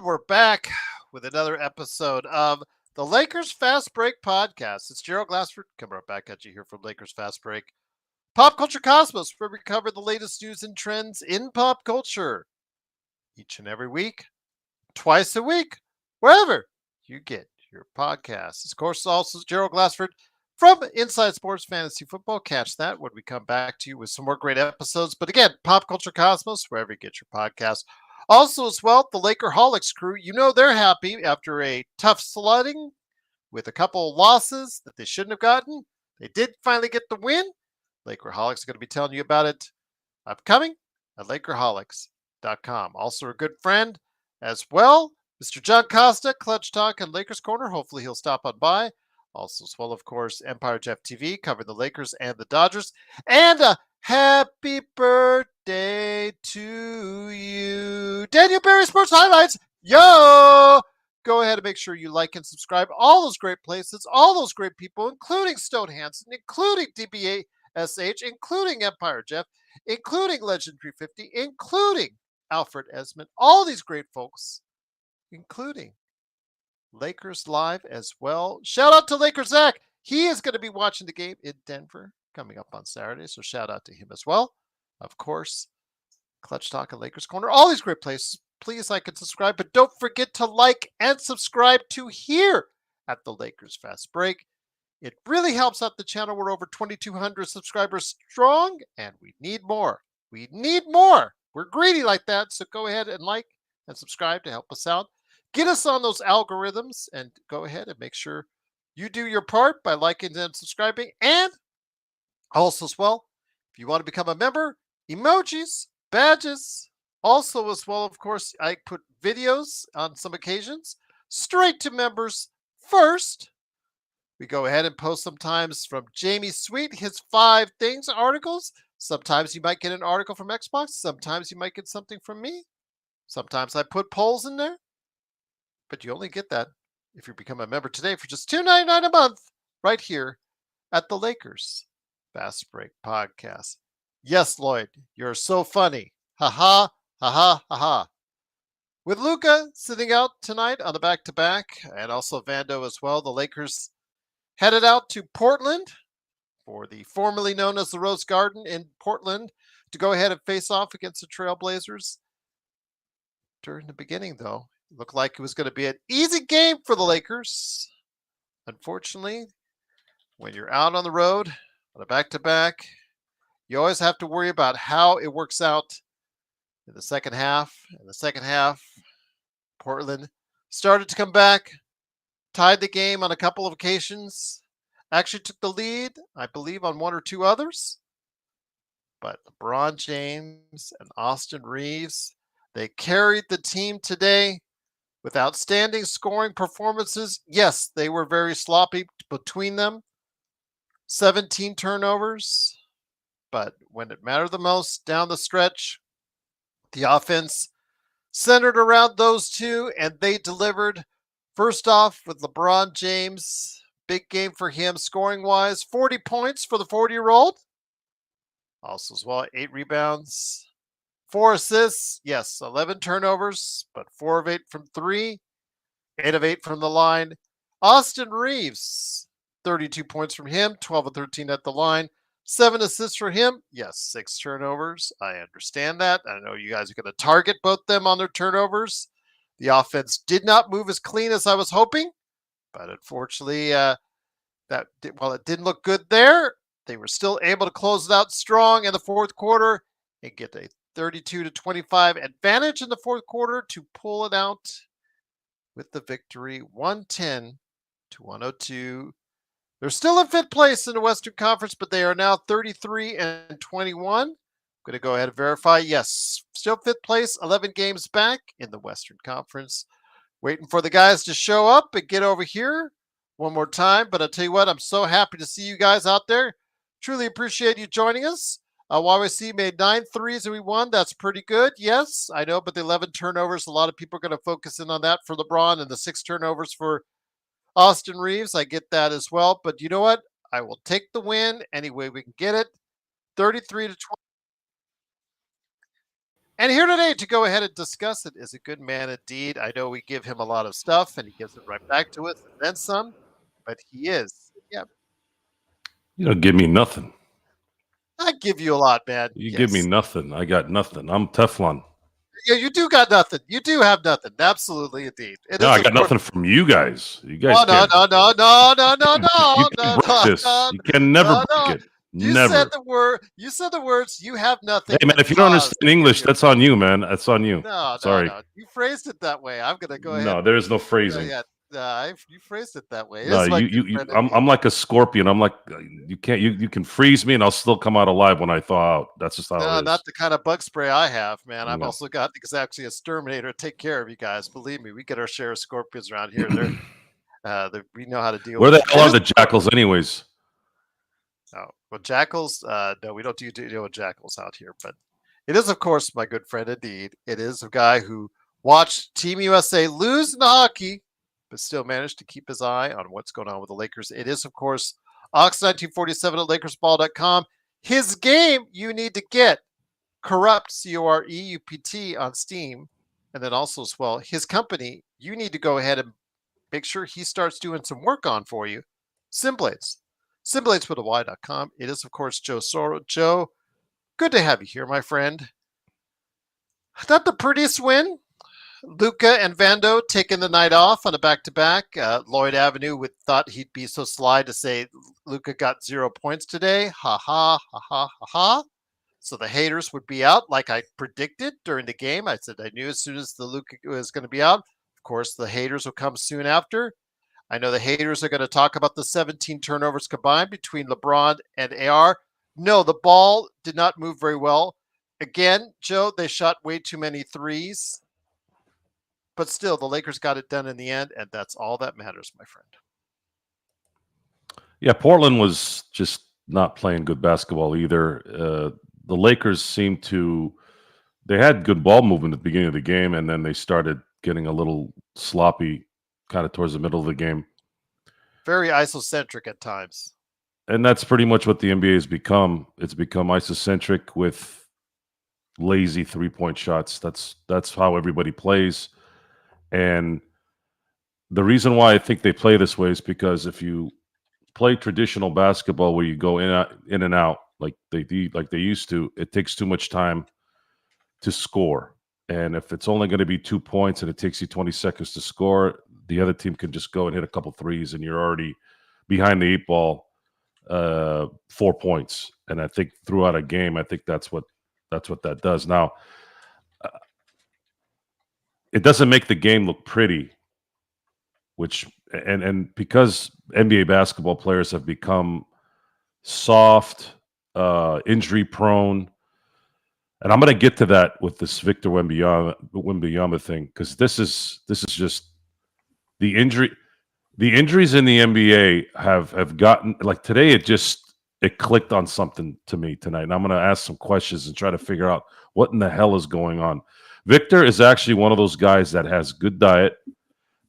we're back with another episode of the Lakers Fast Break podcast. It's Gerald Glassford coming right back at you here from Lakers Fast Break. Pop Culture Cosmos, where we cover the latest news and trends in pop culture each and every week, twice a week, wherever you get your podcasts. Of course, also Gerald Glassford from Inside Sports Fantasy Football. Catch that when we come back to you with some more great episodes. But again, Pop Culture Cosmos, wherever you get your podcasts. Also, as well, the Lakerholics crew, you know they're happy after a tough sledding with a couple of losses that they shouldn't have gotten. They did finally get the win. Lakerholics are going to be telling you about it upcoming at Lakerholics.com. Also, a good friend as well, Mr. John Costa, Clutch Talk and Lakers Corner. Hopefully, he'll stop on by. Also, as well, of course, Empire Jeff TV covering the Lakers and the Dodgers. And happy birthday to you, Daniel Berry Sports Highlights. Yo! Go ahead and make sure you like and subscribe. All those great places, all those great people, including Stone Hansen, including DBASH, including Empire Jeff, including Legend 350, including Alfred Esmond, all these great folks, including Lakers Live as well. Shout out to Lakers Zach. He is going to be watching the game in Denver coming up on Saturday, so shout out to him as well. Of course, Clutch Talk and Lakers Corner, all these great places. Please like and subscribe, but don't forget to like and subscribe to here at the Lakers Fast Break. It really helps out the channel. We're over 2,200 subscribers strong, and we need more. We need more. We're greedy like that, so go ahead and like and subscribe to help us out. Get us on those algorithms and go ahead and make sure you do your part by liking and subscribing. And also as well, if you want to become a member, emojis, badges. Also as well, of course, I put videos on some occasions straight to members first. We go ahead and post sometimes from Jamie Sweet, his 5 things articles. Sometimes you might get an article from Xbox. Sometimes you might get something from me. Sometimes I put polls in there. But you only get that if you become a member today for just $2.99 a month right here at the Lakers Fast Break Podcast. Yes, Lloyd, you're so funny. Ha ha, ha ha, ha ha. With Luka sitting out tonight on the back-to-back, and also Vando as well, the Lakers headed out to Portland for the formerly known as the Rose Garden in Portland to go ahead and face off against the Trailblazers. During the beginning, though, it looked like it was going to be an easy game for the Lakers. Unfortunately, when you're out on the road on a back-to-back, you always have to worry about how it works out in the second half. In the second half, Portland started to come back, tied the game on a couple of occasions, actually took the lead, I believe, on 1 or 2 others. But LeBron James and Austin Reeves, they carried the team today with outstanding scoring performances. Yes, they were very sloppy between them. 17 turnovers. But when it mattered the most down the stretch, the offense centered around those two, and they delivered. First off, with LeBron James, big game for him scoring-wise. 40 points for the 40-year-old. Also as well, 8 rebounds. 4 assists, yes, 11 turnovers, but 4 of 8 from 3, 8 of 8 from the line. Austin Reeves, 32 points from him, 12 of 13 at the line, 7 assists for him. Yes, 6 turnovers. I understand that. I know you guys are going to target both them on their turnovers. The offense did not move as clean as I was hoping, but unfortunately, it didn't look good there. They were still able to close it out strong in the fourth quarter and get a 32-25 advantage in the fourth quarter to pull it out with the victory, 110-102. They're still in 5th place in the Western Conference, but they are now 33-21. I'm going to go ahead and verify. Yes, still 5th place, 11 games back in the Western Conference. Waiting for the guys to show up and get over here one more time. But I'll tell you what, I'm so happy to see you guys out there. Truly appreciate you joining us. YYC made 9 threes and we won. That's pretty good. Yes, I know, but the 11 turnovers, a lot of people are going to focus in on that for LeBron, and the 6 turnovers for Austin Reeves. I get that as well. But you know what? I will take the win any way we can get it. 33-20. And here today to go ahead and discuss it is a good man indeed. I know we give him a lot of stuff and he gives it right back to us and then some, but he is. Yeah, You don't give me nothing. I give you a lot, man. You give me Yes. nothing. I got nothing. I'm Teflon. Yeah, you do got nothing. You do have nothing. Absolutely, indeed. It No, is, I of got course. nothing from you guys. You guys Oh no, can't. no, no, no, no, no, You no, can't no, break no, this. no, You can never no, break no. it. You said Never. the word. You said the words. You have Hey, nothing man, if you don't because understand I give English, you. that's on you, man. That's on you. No, no, Sorry. no. You phrased it that way. I'm gonna go ahead No, and. there's no phrasing. Yeah, you phrased it that way. This No, is my good friend indeed. I'm like a scorpion. I'm like you can't. You can freeze me, and I'll still come out alive when I thaw out. That's just how No, it is. not the kind of bug spray I have, man. I've No. also got exactly a exterminator to take care of you guys. Believe me, we get our share of scorpions around here. We know how to deal Where with the them. hell It are is, the of course. jackals, anyways? Oh, well, jackals. No, we don't deal with jackals out here. But it is, of course, my good friend indeed. It is a guy who watched Team USA lose in hockey, but still managed to keep his eye on what's going on with the Lakers. It is, of course, Ox1947 at LakersBall.com. His game you need to get. Corrupt, Coreupt on Steam, and then also as well his company. You need to go ahead and make sure he starts doing some work on for you. Simblades, Simblades with a Y.com. It is of course Joe Soro. Joe, good to have you here, my friend. Not the prettiest win. Luca and Vando taking the night off on a back-to-back. Lloyd Avenue would thought he'd be so sly to say Luca got 0 points today. Ha ha ha ha ha ha. So the haters would be out, like I predicted during the game. I said I knew as soon as the Luka was going to be out. Of course, the haters will come soon after. I know the haters are going to talk about the 17 turnovers combined between LeBron and AR. No, the ball did not move very well. Again, Joe, they shot way too many threes, but still, the Lakers got it done in the end, and that's all that matters, my friend. Yeah, Portland was just not playing good basketball either. The Lakers seemed to they had good ball movement at the beginning of the game, and then they started getting a little sloppy kind of towards the middle of the game. Very isocentric at times. And that's pretty much what the NBA has become. It's become isocentric with lazy 3-point shots. That's how everybody plays. And the reason why I think they play this way is because if you play traditional basketball where you go in and out like they used to, it takes too much time to score. And if it's only going to be 2 points and it takes you 20 seconds to score, the other team can just go and hit a couple threes and you're already behind the 8 ball 4 points. And I think throughout a game, I think that's what that does. Now, it doesn't make the game look pretty, which and because NBA basketball players have become soft, injury prone, and I'm going to get to that with this Victor Wembanyama thing because this is just the injury. The injuries in the NBA have gotten like today. It clicked on something to me tonight, and I'm going to ask some questions and try to figure out what in the hell is going on. Victor is actually one of those guys that has good diet,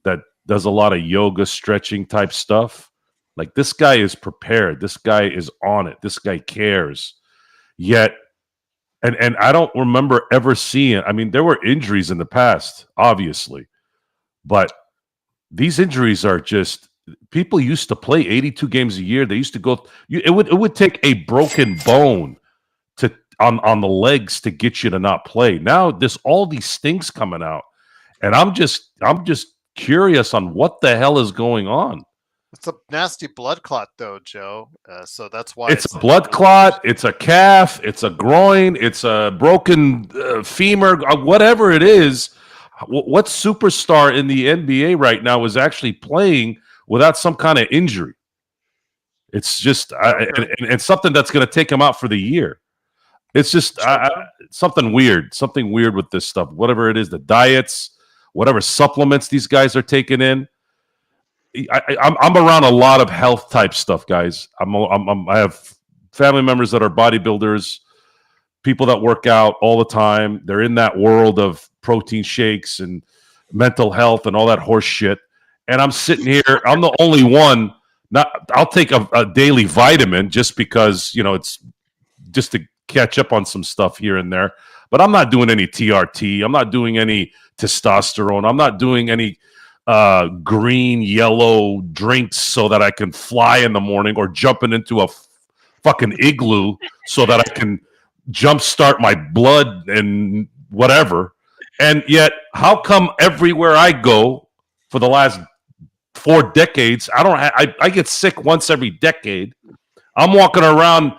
that does a lot of yoga, stretching type stuff. Like this guy is prepared. This guy is on it. This guy cares. Yet, and I don't remember ever seeing. I mean, there were injuries in the past, obviously, but these injuries are just. People used to play 82 games a year. They used to go. It would take a broken bone to on the legs to get you to not play. Now there's all these things coming out, and I'm just curious on what the hell is going on. It's a nasty blood clot, though, Joe. So that's why It's a blood clot. It's a calf. It's a groin. It's a broken femur. Whatever it is, what superstar in the NBA right now is actually playing without some kind of injury? It's just and something that's going to take him out for the year. It's just something weird with this stuff. Whatever it is, the diets, whatever supplements these guys are taking in. I'm around a lot of health type stuff, guys. I have family members that are bodybuilders, people that work out all the time. They're in that world of protein shakes and mental health and all that horse shit. And I'm sitting here. I'm the only one. I'll take a daily vitamin just because it's just to catch up on some stuff here and there. but I'm not doing any TRT. I'm not doing any testosterone. I'm not doing any green, yellow drinks so that I can fly in the morning, or jumping into a fucking igloo so that I can jumpstart my blood and whatever. And yet, how come everywhere I go for the last 4 decades, I get sick once every decade. I'm walking around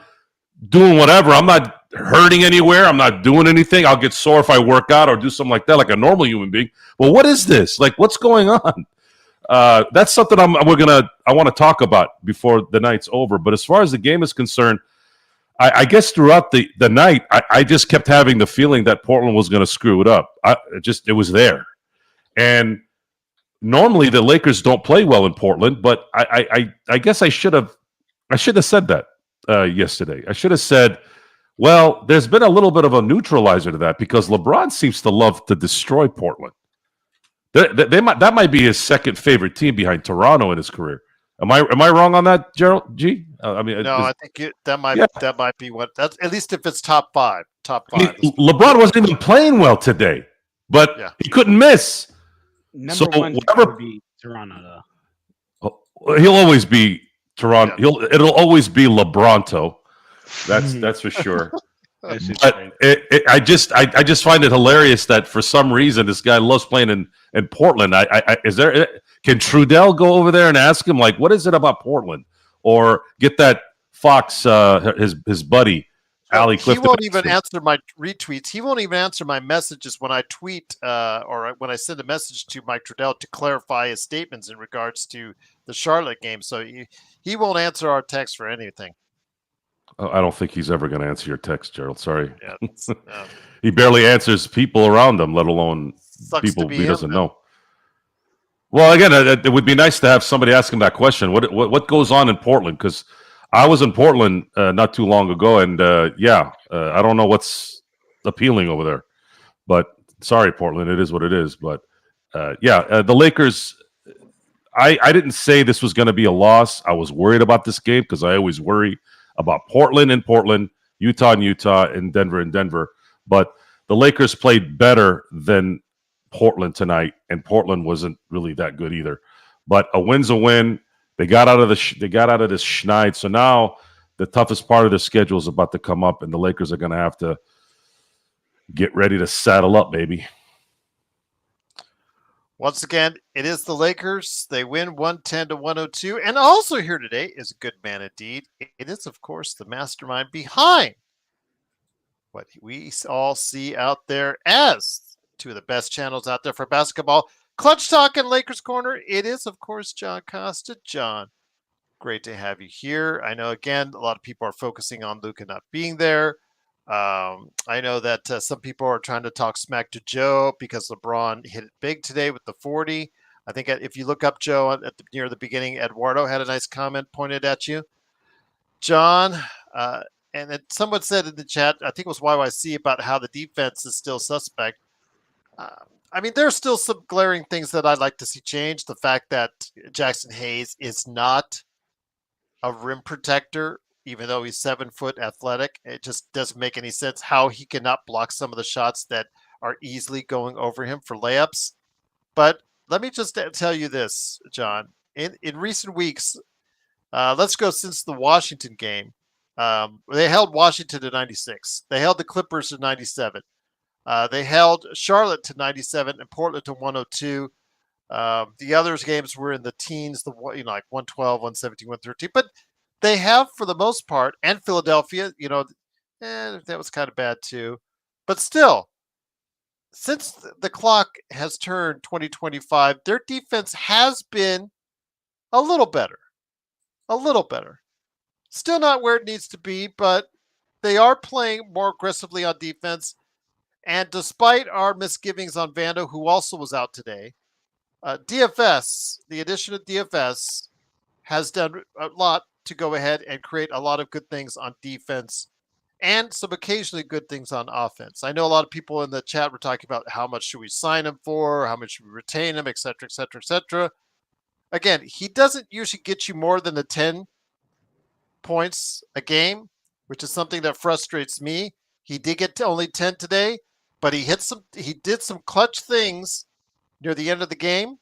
doing whatever. I'm not hurting anywhere. I'm not doing anything. I'll get sore if I work out or do something like that, like a normal human being. Well, what is this? Like, what's going on? That's something I want to talk about before the night's over. But as far as the game is concerned, I guess throughout the night, I just kept having the feeling that Portland was going to screw it up. It was there. And normally the Lakers don't play well in Portland, but I guess I should have said that yesterday. I should have said, well, there's been a little bit of a neutralizer to that, because LeBron seems to love to destroy Portland. That might be his second favorite team behind Toronto in his career. Am I wrong on that, Gerald G? I think that might be what, that's at least if it's top five. LeBron wasn't even playing well today, but he couldn't miss. Number one would be Toronto, though. He'll always be Toronto. Yeah. It'll always be LeBronto. That's for sure. But I just find it hilarious that for some reason this guy loves playing in Portland. Can Trudell go over there and ask him, like, what is it about Portland, or get that Fox his buddy Allie Clifton? He won't even answer my retweets. He won't even answer my messages when I tweet or when I send a message to Mike Trudell to clarify his statements in regards to the Charlotte game. So he won't answer our text for anything. I don't think he's ever going to answer your text, Gerald. Sorry. Yeah, he barely answers people around him, let alone people he doesn't know. Well, again, it would be nice to have somebody ask him that question. What goes on in Portland? Because I was in Portland not too long ago, and I don't know what's appealing over there. But sorry, Portland, it is what it is. But the Lakers, I didn't say this was going to be a loss. I was worried about this game because I always worry about Portland and Portland, Utah and Utah, and Denver. But the Lakers played better than Portland tonight, and Portland wasn't really that good either. But a win's a win. They got out of this schneid. So now the toughest part of their schedule is about to come up, and the Lakers are going to have to get ready to saddle up, baby. Once again, it is the Lakers. They win 110-102. And also here today is a good man indeed. It is, of course, the mastermind behind what we all see out there as two of the best channels out there for basketball. Clutch Talk and Lakers Corner. It is, of course, John Costa. John, great to have you here. I know, again, a lot of people are focusing on Luka not being there. I know that some people are trying to talk smack to Joe because LeBron hit it big today with the 40. I think if you look up Joe near the beginning, Eduardo had a nice comment pointed at you. John, and someone said in the chat, I think it was YYC, about how the defense is still suspect. I mean, there's still some glaring things that I'd like to see change. The fact that Jackson Hayes is not a rim protector, even though he's 7 foot athletic, it just doesn't make any sense how he cannot block some of the shots that are easily going over him for layups. But let me just tell you this, John. In recent weeks, let's go since the Washington game. They held Washington to 96. They held the Clippers to 97. They held Charlotte to 97 and Portland to 102. The others games were in the teens, like 112, 117, 113. But they have, for the most part, and Philadelphia, that was kind of bad too. But still, since the clock has turned 2025, their defense has been a little better. A little better. Still not where it needs to be, but they are playing more aggressively on defense. And despite our misgivings on Vando, who also was out today, DFS, the addition of DFS, has done a lot to go ahead and create a lot of good things on defense and some occasionally good things on offense. I know a lot of people in the chat were talking about how much should we sign him for, how much should we retain him, et cetera, et cetera, et cetera. Again, he doesn't usually get you more than the 10 points a game, which is something that frustrates me. He did get to only 10 today, but he did some clutch things near the end of the game.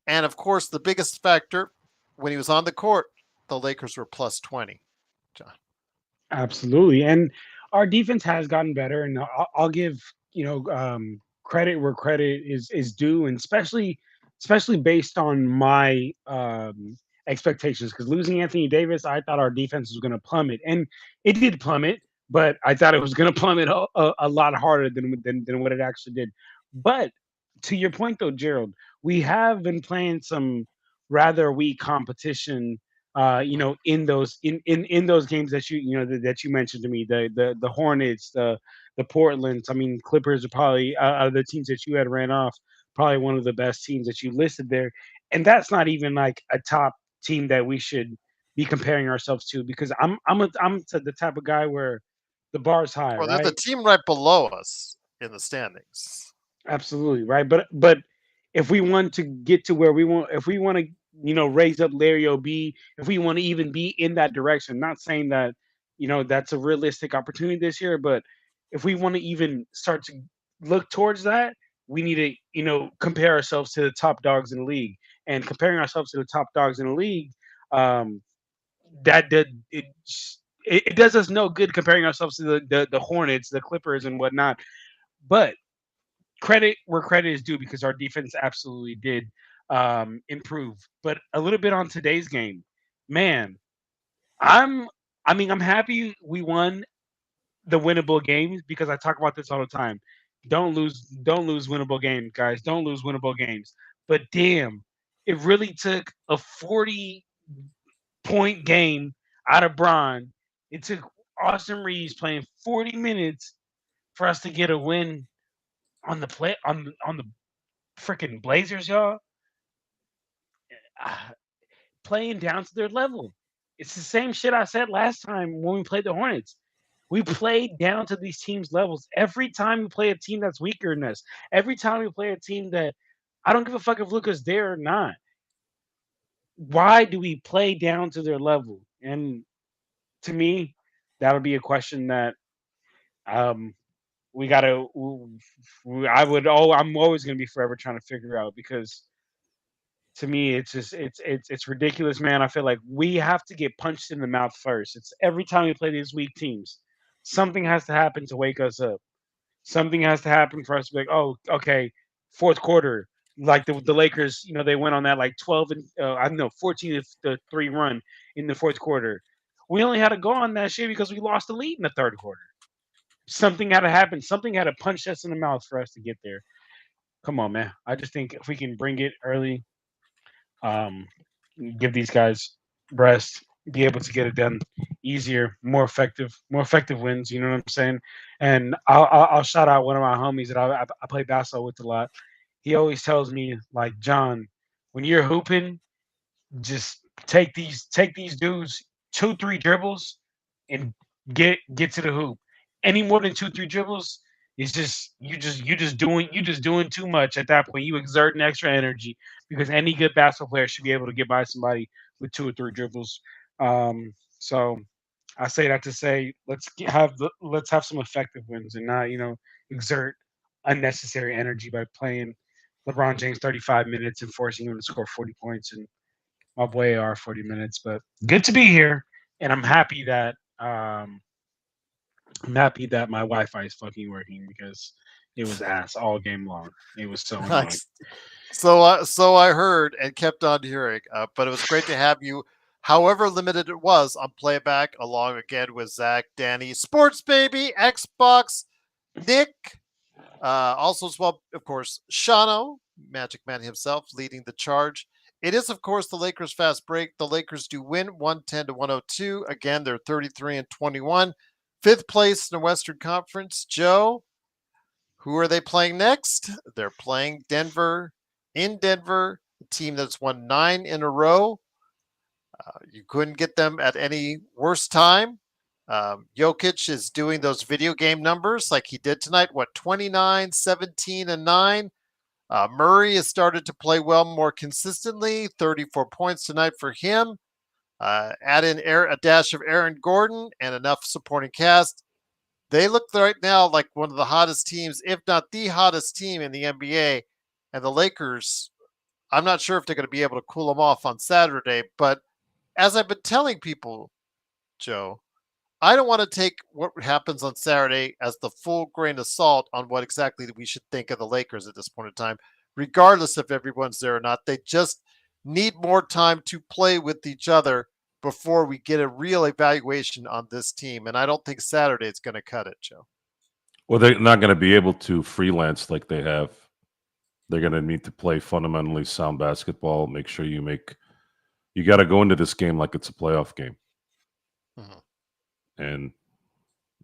And of course, the biggest factor when he was on the court, the Lakers were plus 20. John. Absolutely, and our defense has gotten better, and I'll give credit where credit is due, and especially based on my expectations. Because losing Anthony Davis, I thought our defense was going to plummet, and it did plummet, but I thought it was going to plummet a lot harder than what it actually did. But to your point, though, Gerald, we have been playing some rather weak competition in those games that that you mentioned to me, the Hornets, the Portlands. I mean, Clippers are probably the teams that you had ran off, probably one of the best teams that you listed there, and that's not even like a top team that we should be comparing ourselves to because I'm the type of guy where the bar's high, Well, there's a right? team right below us in the standings. Absolutely, right? But if we want to get to where we want, if we want to, raise up Larry OB, if we want to even be in that direction, not saying that, that's a realistic opportunity this year, but if we want to even start to look towards that, we need to, compare ourselves to the top dogs in the league. And comparing ourselves to the top dogs in the league, um, that did it does us no good comparing ourselves to the Hornets, the Clippers, and whatnot. But credit where credit is due because our defense absolutely did improve. But a little bit on today's game, man, I'm I'm happy we won the winnable games because I talk about this all the time. Don't lose winnable games, guys. Don't lose winnable games. But damn, it really took a 40-point game out of Braun. It took Austin Reeves playing 40 minutes for us to get a win on the freaking Blazers, y'all, ah, playing down to their level. It's the same shit I said last time when we played the Hornets. We played down to these teams' levels every time we play a team that's weaker than us. Every time we play a team that I don't give a fuck if Luca's there or not. Why do we play down to their level? And to me, that'll be a question that um, we gotta. I'm always gonna be forever trying to figure out because to me it's just it's ridiculous, man. I feel like we have to get punched in the mouth first. It's every time we play these weak teams, something has to happen to wake us up. Something has to happen for us to be like, oh, okay, fourth quarter, like the Lakers, they went on that like 12 and I don't know 14 to 3 run in the fourth quarter. We only had to go on that shit because we lost the lead in the third quarter. Something had to happen. Something had to punch us in the mouth for us to get there. Come on, man. I just think if we can bring it early, um, give these guys rest, be able to get it done easier, more effective wins. You know what I'm saying? And I'll shout out one of my homies that I play basketball with a lot. He always tells me like, John, when you're hooping, just take these dudes 2-3 dribbles and get to the hoop. Any more than 2-3 dribbles is just you just doing too much at that point. You exerting extra energy because any good basketball player should be able to get by somebody with 2 or 3 dribbles. So I say that to say let's have some effective wins and not exert unnecessary energy by playing LeBron James 35 minutes and forcing him to score 40 points and my boy AR 40 minutes. But good to be here, and I'm happy that my Wi-Fi is fucking working because it was ass all game long. It was so annoying. Nice. So I heard and kept on hearing, but it was great to have you, however limited it was, on playback along again with Zach, Danny, Sports Baby, Xbox, Nick, also as well, of course, Shano, Magic Man himself, leading the charge. It is, of course, the Lakers fast break. The Lakers do win 110 to 102. Again, they're 33 and 21, fifth place in the Western Conference. Joe, who are they playing next? They're playing Denver in Denver, a team that's won 9 in a row. You couldn't get them at any worse time. Jokic is doing those video game numbers like he did tonight. What, 29, 17, and 9? Murray has started to play well more consistently. 34 points tonight for him. Add in a dash of Aaron Gordon and enough supporting cast. They look right now like one of the hottest teams, if not the hottest team in the NBA. And the Lakers, I'm not sure if they're going to be able to cool them off on Saturday. But as I've been telling people, Joe, I don't want to take what happens on Saturday as the full grain of salt on what exactly we should think of the Lakers at this point in time, regardless if everyone's there or not. They just need more time to play with each other before we get a real evaluation on this team. And I don't think Saturday is going to cut it, Joe. Well, they're not going to be able to freelance like they have. They're going to need to play fundamentally sound basketball. Make sure you got to go into this game like it's a playoff game. Mhm. And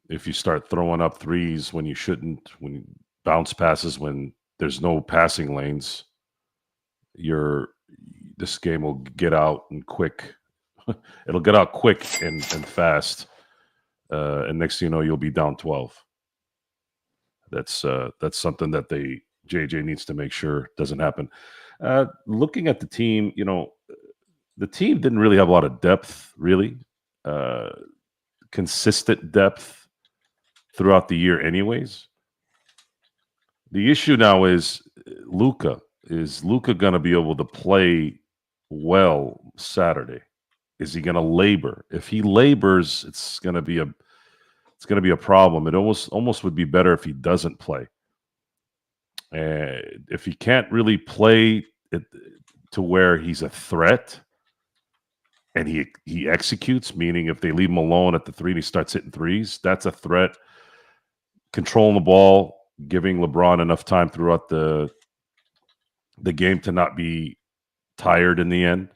if you start throwing up threes when you shouldn't, when you bounce passes when there's no passing lanes, this game will get out and quick. It'll get out quick and fast. And next thing you know, you'll be down 12. That's something that JJ needs to make sure doesn't happen. Looking at the team, the team didn't really have a lot of depth, really. Consistent depth throughout the year anyways. The issue now is Luka. Is Luka going to be able to play well Saturday? Is he going to labor? If he labors, it's going to be a problem. It almost would be better if he doesn't play. If he can't really play it to where he's a threat and he executes, meaning if they leave him alone at the three and he starts hitting threes, that's a threat. Controlling the ball, giving LeBron enough time throughout the game to not be tired in the end.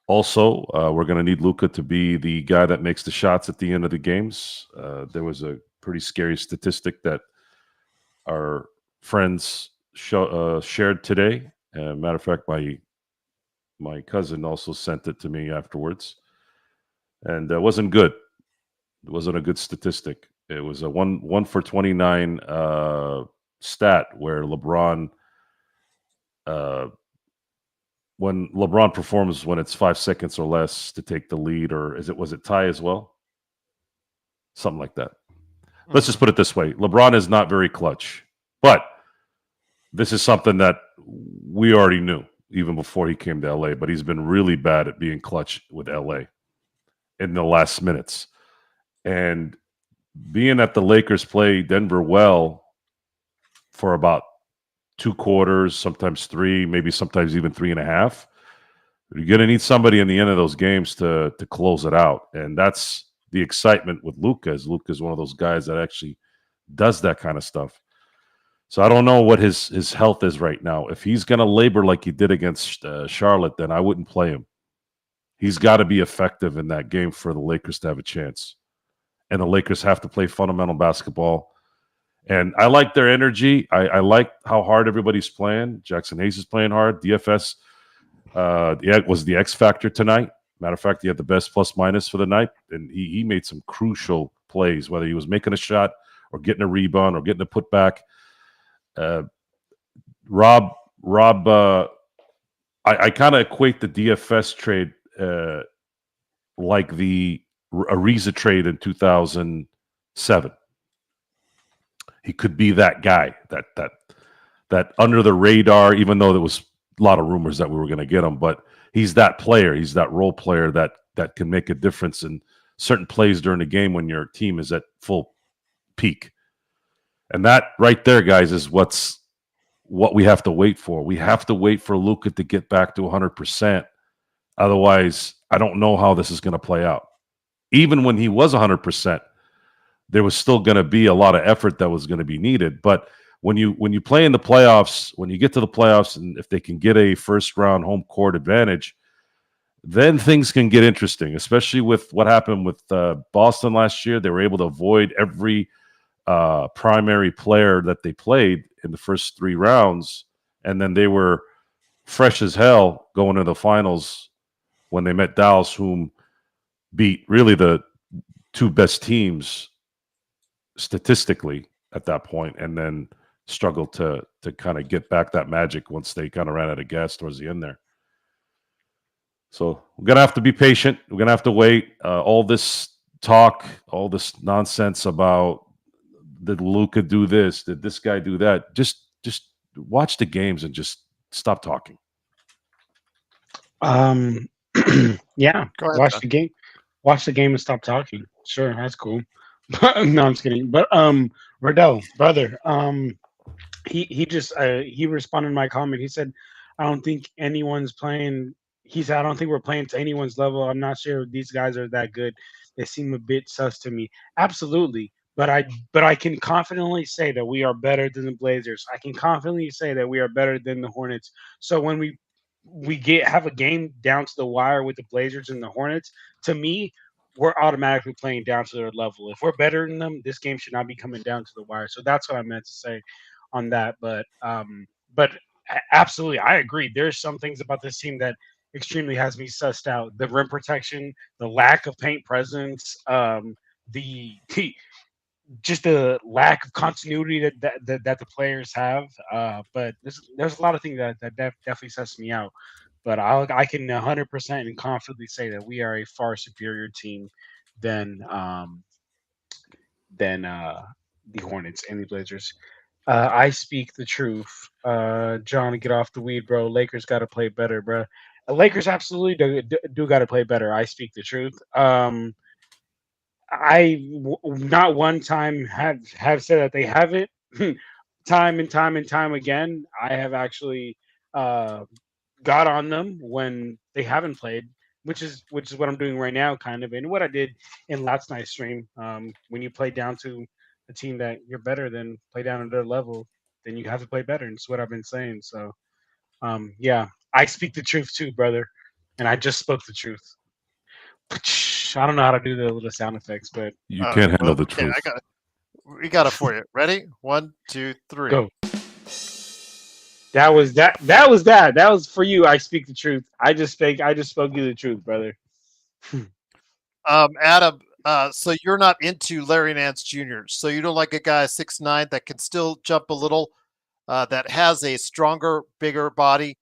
Also, we're going to need Luka to be the guy that makes the shots at the end of the games. There was a pretty scary statistic that our friends shared today. Matter of fact, my cousin also sent it to me afterwards, and it wasn't good. It wasn't a good statistic. It was a 1 for 29 stat where LeBron, when LeBron performs when it's 5 seconds or less to take the lead, or was it tie as well? Something like that. Let's just put it this way. LeBron is not very clutch, but this is something that we already knew even before he came to LA, but he's been really bad at being clutch with LA in the last minutes. And being that the Lakers play Denver well for about 2 quarters, sometimes 3, maybe sometimes even 3.5, you're going to need somebody in the end of those games to close it out. And that's the excitement with Luka. Luka is one of those guys that actually does that kind of stuff. So I don't know what his health is right now. If he's going to labor like he did against Charlotte, then I wouldn't play him. He's got to be effective in that game for the Lakers to have a chance. And the Lakers have to play fundamental basketball. And I like their energy. I like how hard everybody's playing. Jackson Hayes is playing hard. DFS was the X factor tonight. Matter of fact, he had the best plus-minus for the night. And he made some crucial plays, whether he was making a shot or getting a rebound or getting a putback. Rob, I kind of equate the DFS trade like the Ariza trade in 2007. He could be that guy, that under the radar, even though there was a lot of rumors that we were going to get him. But he's that player. He's that role player that can make a difference in certain plays during the game when your team is at full peak. And that right there, guys, is what we have to wait for. We have to wait for Luka to get back to 100%. Otherwise, I don't know how this is going to play out. Even when he was 100%, there was still going to be a lot of effort that was going to be needed. But when you play in the playoffs, when you get to the playoffs, and if they can get a first-round home court advantage, then things can get interesting, especially with what happened with Boston last year. They were able to avoid every primary player that they played in the first 3 rounds, and then they were fresh as hell going to the finals when they met Dallas, whom beat really the 2 best teams statistically at that point, and then struggled to kind of get back that magic once they kind of ran out of gas towards the end there. So we're going to have to be patient. We're going to have to wait. All this talk, all this nonsense about did Luka do this? Did this guy do that? Just watch the games and just stop talking. Yeah, Go ahead, watch John. the game. Watch the game and stop talking. Sure, that's cool. No, I'm just kidding. But Riddell, brother, he just he responded to my comment. He said, "I don't think anyone's playing." He said, "I don't think we're playing to anyone's level. I'm not sure if these guys are that good. They seem a bit sus to me." Absolutely, but I can confidently say that we are better than the Blazers. I can confidently say that we are better than the Hornets. So when we have a game down to the wire with the Blazers and the Hornets, to me, we're automatically playing down to their level. If we're better than them, this game should not be coming down to the wire. So that's what I meant to say on that. But absolutely, I agree. There's some things about this team that extremely has me sussed out. The rim protection, the lack of paint presence, the just the lack of continuity that the players have. But there's a lot of things that definitely sets me out. But I can 100% and confidently say that we are a far superior team than the Hornets and the Blazers. I speak the truth. John, get off the weed, bro. Lakers got to play better, bro. Lakers absolutely do got to play better. I speak the truth. Not one time have said that they haven't. Time and time and time again, I have actually uh, got on them when they haven't played, which is what I'm doing right now, kind of, and what I did in last night's stream. When you play down to a team that you're better than, play down at their level, then you have to play better. And it's what I've been saying. So, yeah, I speak the truth too, brother, and I just spoke the truth. I don't know how to do the little sound effects, but You can't handle the okay, truth. we got it for you. Ready? 1, 2, 3. go. That was that. That was that. That was for you. I speak the truth. I just spoke you the truth, brother. Adam, so you're not into Larry Nance Jr. So you don't like a guy 6'9" that can still jump a little, that has a stronger, bigger body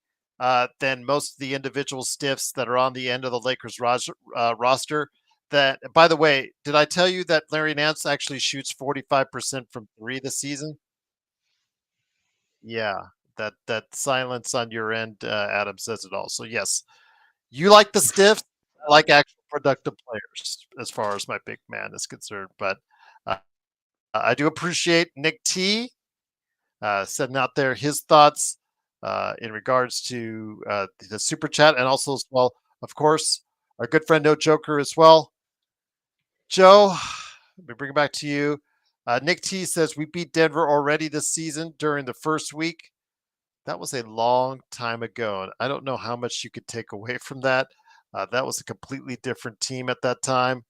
than most of the individual stiffs that are on the end of the Lakers roster. That, by the way, did I tell you that Larry Nance actually shoots 45% from three this season? Yeah, that silence on your end, Adam, says it all. So yes, you like the stiffs, I like actual productive players as far as my big man is concerned. But uh, I do appreciate Nick T sending out there his thoughts in regards to the super chat, and also as well, of course, our good friend No Joker as well. Joe, let me bring it back to you. Nick T says we beat Denver already this season during the first week. That was a long time ago, and I don't know how much you could take away from that. That was a completely different team at that time.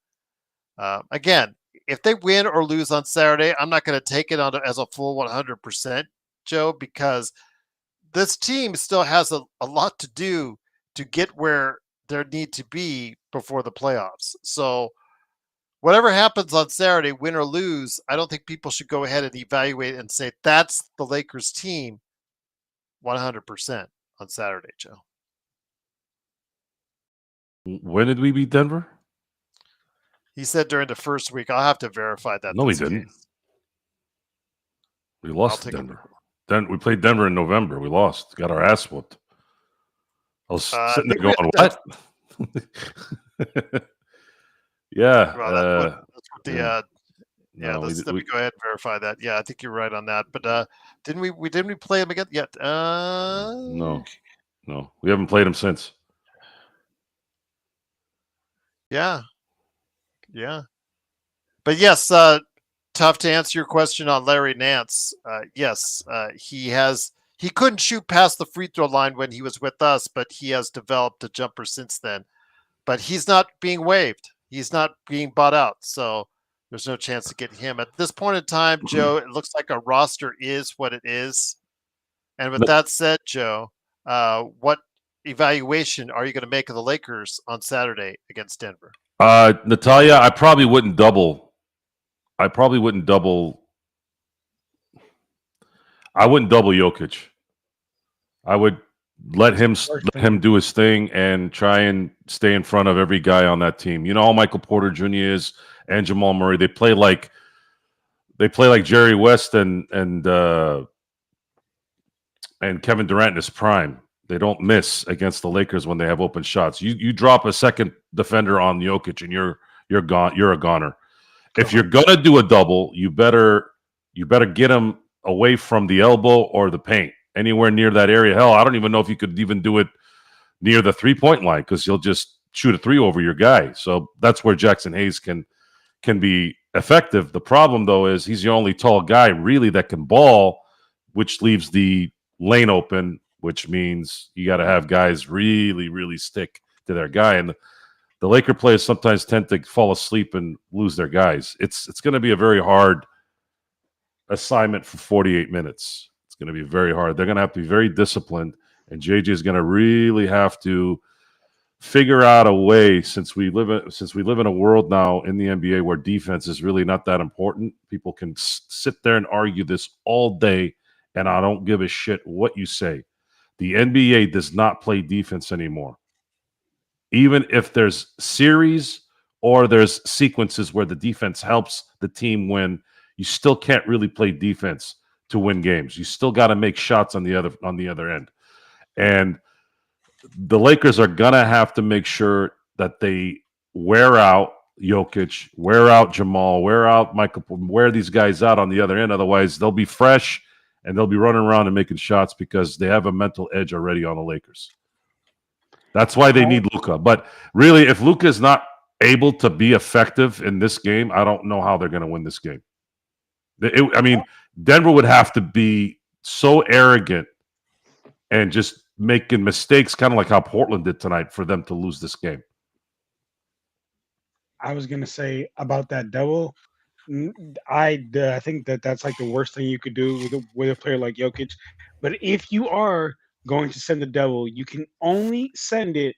Again, if they win or lose on Saturday, I'm not going to take it on as a full 100%, Joe, because this team still has a lot to do to get where they need to be before the playoffs. So whatever happens on Saturday, win or lose, I don't think people should go ahead and evaluate and say that's the Lakers team 100% on Saturday, Joe. When did we beat Denver? He said during the first week. I'll have to verify that. No, we didn't. Case. We lost to Denver. Then we played Denver in November. We lost. Got our ass whooped. I was sitting there going, "What?" Yeah. Well, that's what the yeah. No, Let me go ahead and verify that. Yeah, I think you're right on that. But didn't we play them again yet? No, we haven't played them since. Yeah. But yes, tough to answer your question on Larry Nance. Yes, he couldn't shoot past the free throw line when he was with us, but he has developed a jumper since then. But he's not being waived. He's not being bought out. So there's no chance to get him. At this point in time, Joe, it looks like our roster is what it is. And with that said, Joe, what evaluation are you going to make of the Lakers on Saturday against Denver? Natalia, I probably wouldn't double. I wouldn't double Jokic. I would let him do his thing and try and stay in front of every guy on that team. You know how Michael Porter Jr. is and Jamal Murray. They play like Jerry West and Kevin Durant in his prime. They don't miss against the Lakers when they have open shots. You drop a second defender on Jokic and you're gone. You're a goner. If you're gonna do a double, you better get him away from the elbow or the paint, anywhere near that area. Hell, I don't even know if you could even do it near the 3-point line because he'll just shoot a three over your guy. So that's where Jackson Hayes can be effective. The problem though is he's the only tall guy really that can ball, which leaves the lane open, which means you got to have guys really, really stick to their guy. And the Laker players sometimes tend to fall asleep and lose their guys. It's going to be a very hard assignment for 48 minutes. It's going to be very hard. They're going to have to be very disciplined, and JJ is going to really have to figure out a way, since we live in a world now in the NBA where defense is really not that important. People can sit there and argue this all day, and I don't give a shit what you say. The NBA does not play defense anymore. Even if there's series or there's sequences where the defense helps the team win, you still can't really play defense to win games. You still got to make shots on the other end. And the Lakers are going to have to make sure that they wear out Jokic, wear out Jamal, wear out Michael, wear these guys out on the other end. Otherwise, they'll be fresh and they'll be running around and making shots because they have a mental edge already on the Lakers. That's why they need Luka. But really, if Luka is not able to be effective in this game, I don't know how they're going to win this game. Denver would have to be so arrogant and just making mistakes, kind of like how Portland did tonight, for them to lose this game. I was going to say about that double. I think that's like the worst thing you could do with a player like Jokic. But if you are going to send the double, you can only send it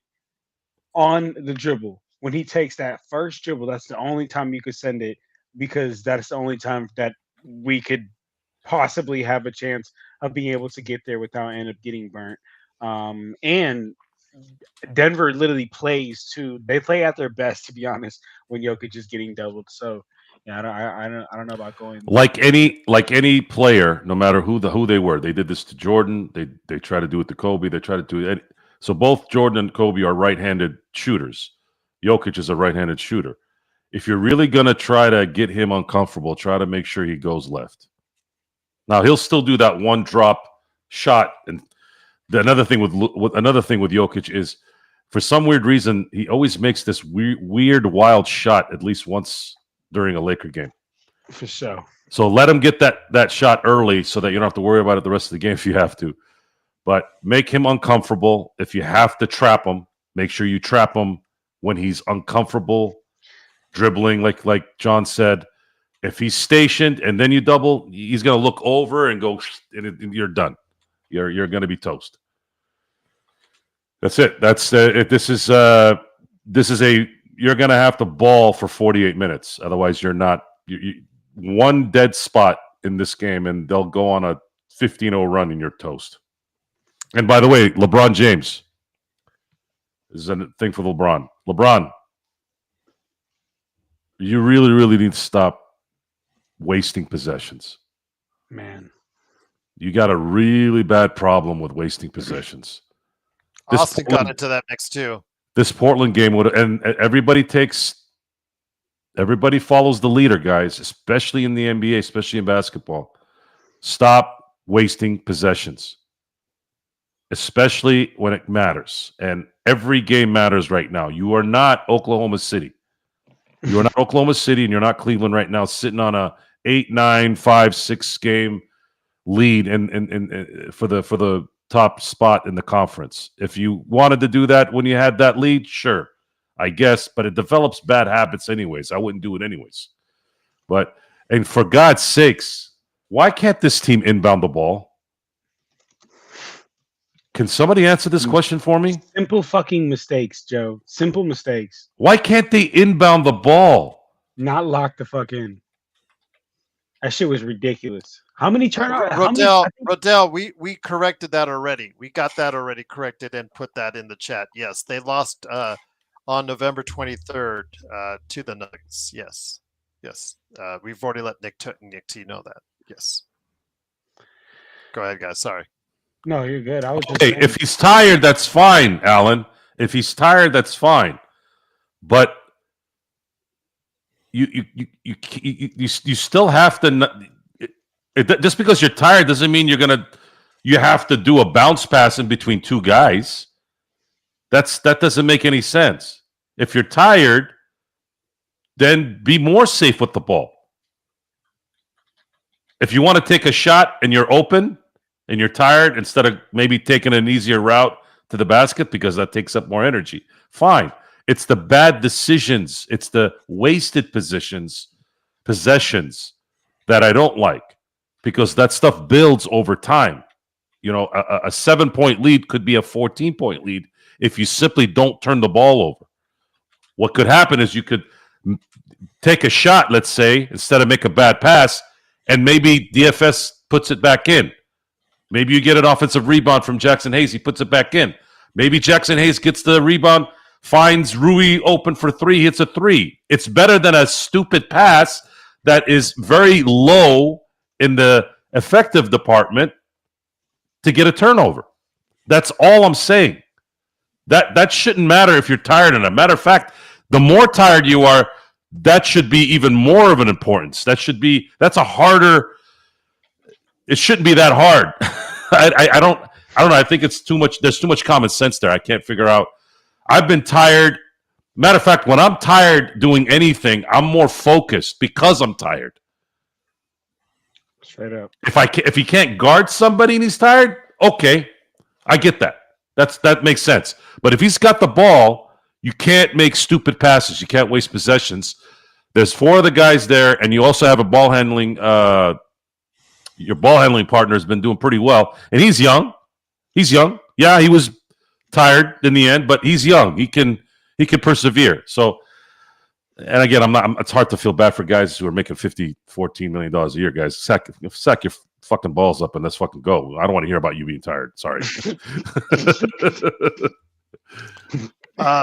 on the dribble. When he takes that first dribble, that's the only time you could send it, because that's the only time that we could possibly have a chance of being able to get there without end up getting burnt. And Denver literally plays too. They play at their best, to be honest, when Jokic is getting doubled. So yeah, I don't know about going like any player, no matter who they were. They did this to Jordan. They try to do it to Kobe. They try to do it. So both Jordan and Kobe are right-handed shooters. Jokic is a right-handed shooter. If you're really gonna try to get him uncomfortable, try to make sure he goes left. Now he'll still do that one drop shot. And another thing with Jokic is, for some weird reason, he always makes this weird wild shot at least once during a Laker game. For sure. So let him get that shot early so that you don't have to worry about it the rest of the game if you have to. But make him uncomfortable. If you have to trap him, make sure you trap him when he's uncomfortable dribbling, like John said. If he's stationed and then you double, he's going to look over and go, and you're done. You're going to be toast. That's it. That's this is you're going to have to ball for 48 minutes. Otherwise, you're not. One dead spot in this game, and they'll go on a 15-0 run, and you're toast. And by the way, LeBron James. This is a thing for LeBron. LeBron, you really, really need to stop wasting possessions. Man, you got a really bad problem with wasting possessions. Austin got into that mix too. This Portland game and everybody follows the leader, guys, especially in the NBA, especially in basketball. Stop wasting possessions, especially when it matters. And every game matters right now. You are not Oklahoma City. You are not Oklahoma City, and you're not Cleveland right now, sitting on a 8, 9, 5, 6 game lead in for the top spot in the conference. If you wanted to do that when you had that lead, sure, I guess, but it develops bad habits anyways. I wouldn't do it anyways. And for God's sakes, why can't this team inbound the ball? Can somebody answer this question for me? Simple fucking mistakes, Joe. Simple mistakes. Why can't they inbound the ball? Not lock the fuck in. That shit was ridiculous. How many turnovers? Rodell, we corrected that already. We got that already corrected and put that in the chat. Yes, they lost on November 23rd to the Nuggets. Yes. Yes. We've already let Nick T know that. Yes. Go ahead, guys. Sorry. No, you're good. I was just Hey, saying. if he's tired, that's fine, Alan. If he's tired, that's fine. But you still have to. Just because you're tired doesn't mean you have to do a bounce pass in between two guys. That doesn't make any sense. If you're tired, then be more safe with the ball. If you want to take a shot and you're open and you're tired, instead of maybe taking an easier route to the basket because that takes up more energy, fine. It's the bad decisions. It's the wasted possessions that I don't like, because that stuff builds over time. You know, a 7-point lead could be a 14-point lead if you simply don't turn the ball over. What could happen is you could take a shot, let's say, instead of make a bad pass, and maybe DFS puts it back in. Maybe you get an offensive rebound from Jackson Hayes. He puts it back in. Maybe Jackson Hayes gets the rebound, finds Rui open for three, hits a three. It's better than a stupid pass that is very low in the effective department to get a turnover. That's all I'm saying. That shouldn't matter if you're tired or not. Matter of fact, the more tired you are, that should be even more of an importance. That's a harder. It shouldn't be that hard. I don't know. I think it's too much. There's too much common sense there. I can't figure out. I've been tired. Matter of fact, when I'm tired doing anything, I'm more focused because I'm tired. Straight up. If he can't guard somebody and he's tired, okay, I get that. That makes sense. But if he's got the ball, you can't make stupid passes. You can't waste possessions. There's four of the guys there, and you also have a ball handling. Your ball handling partner has been doing pretty well, and he's young. He's young. Yeah, he was tired in the end, but he's young. He can persevere. So, and again, it's hard to feel bad for guys who are making $14 million a year. Guys, sack your fucking balls up and let's fucking go. I don't want to hear about you being tired. Sorry.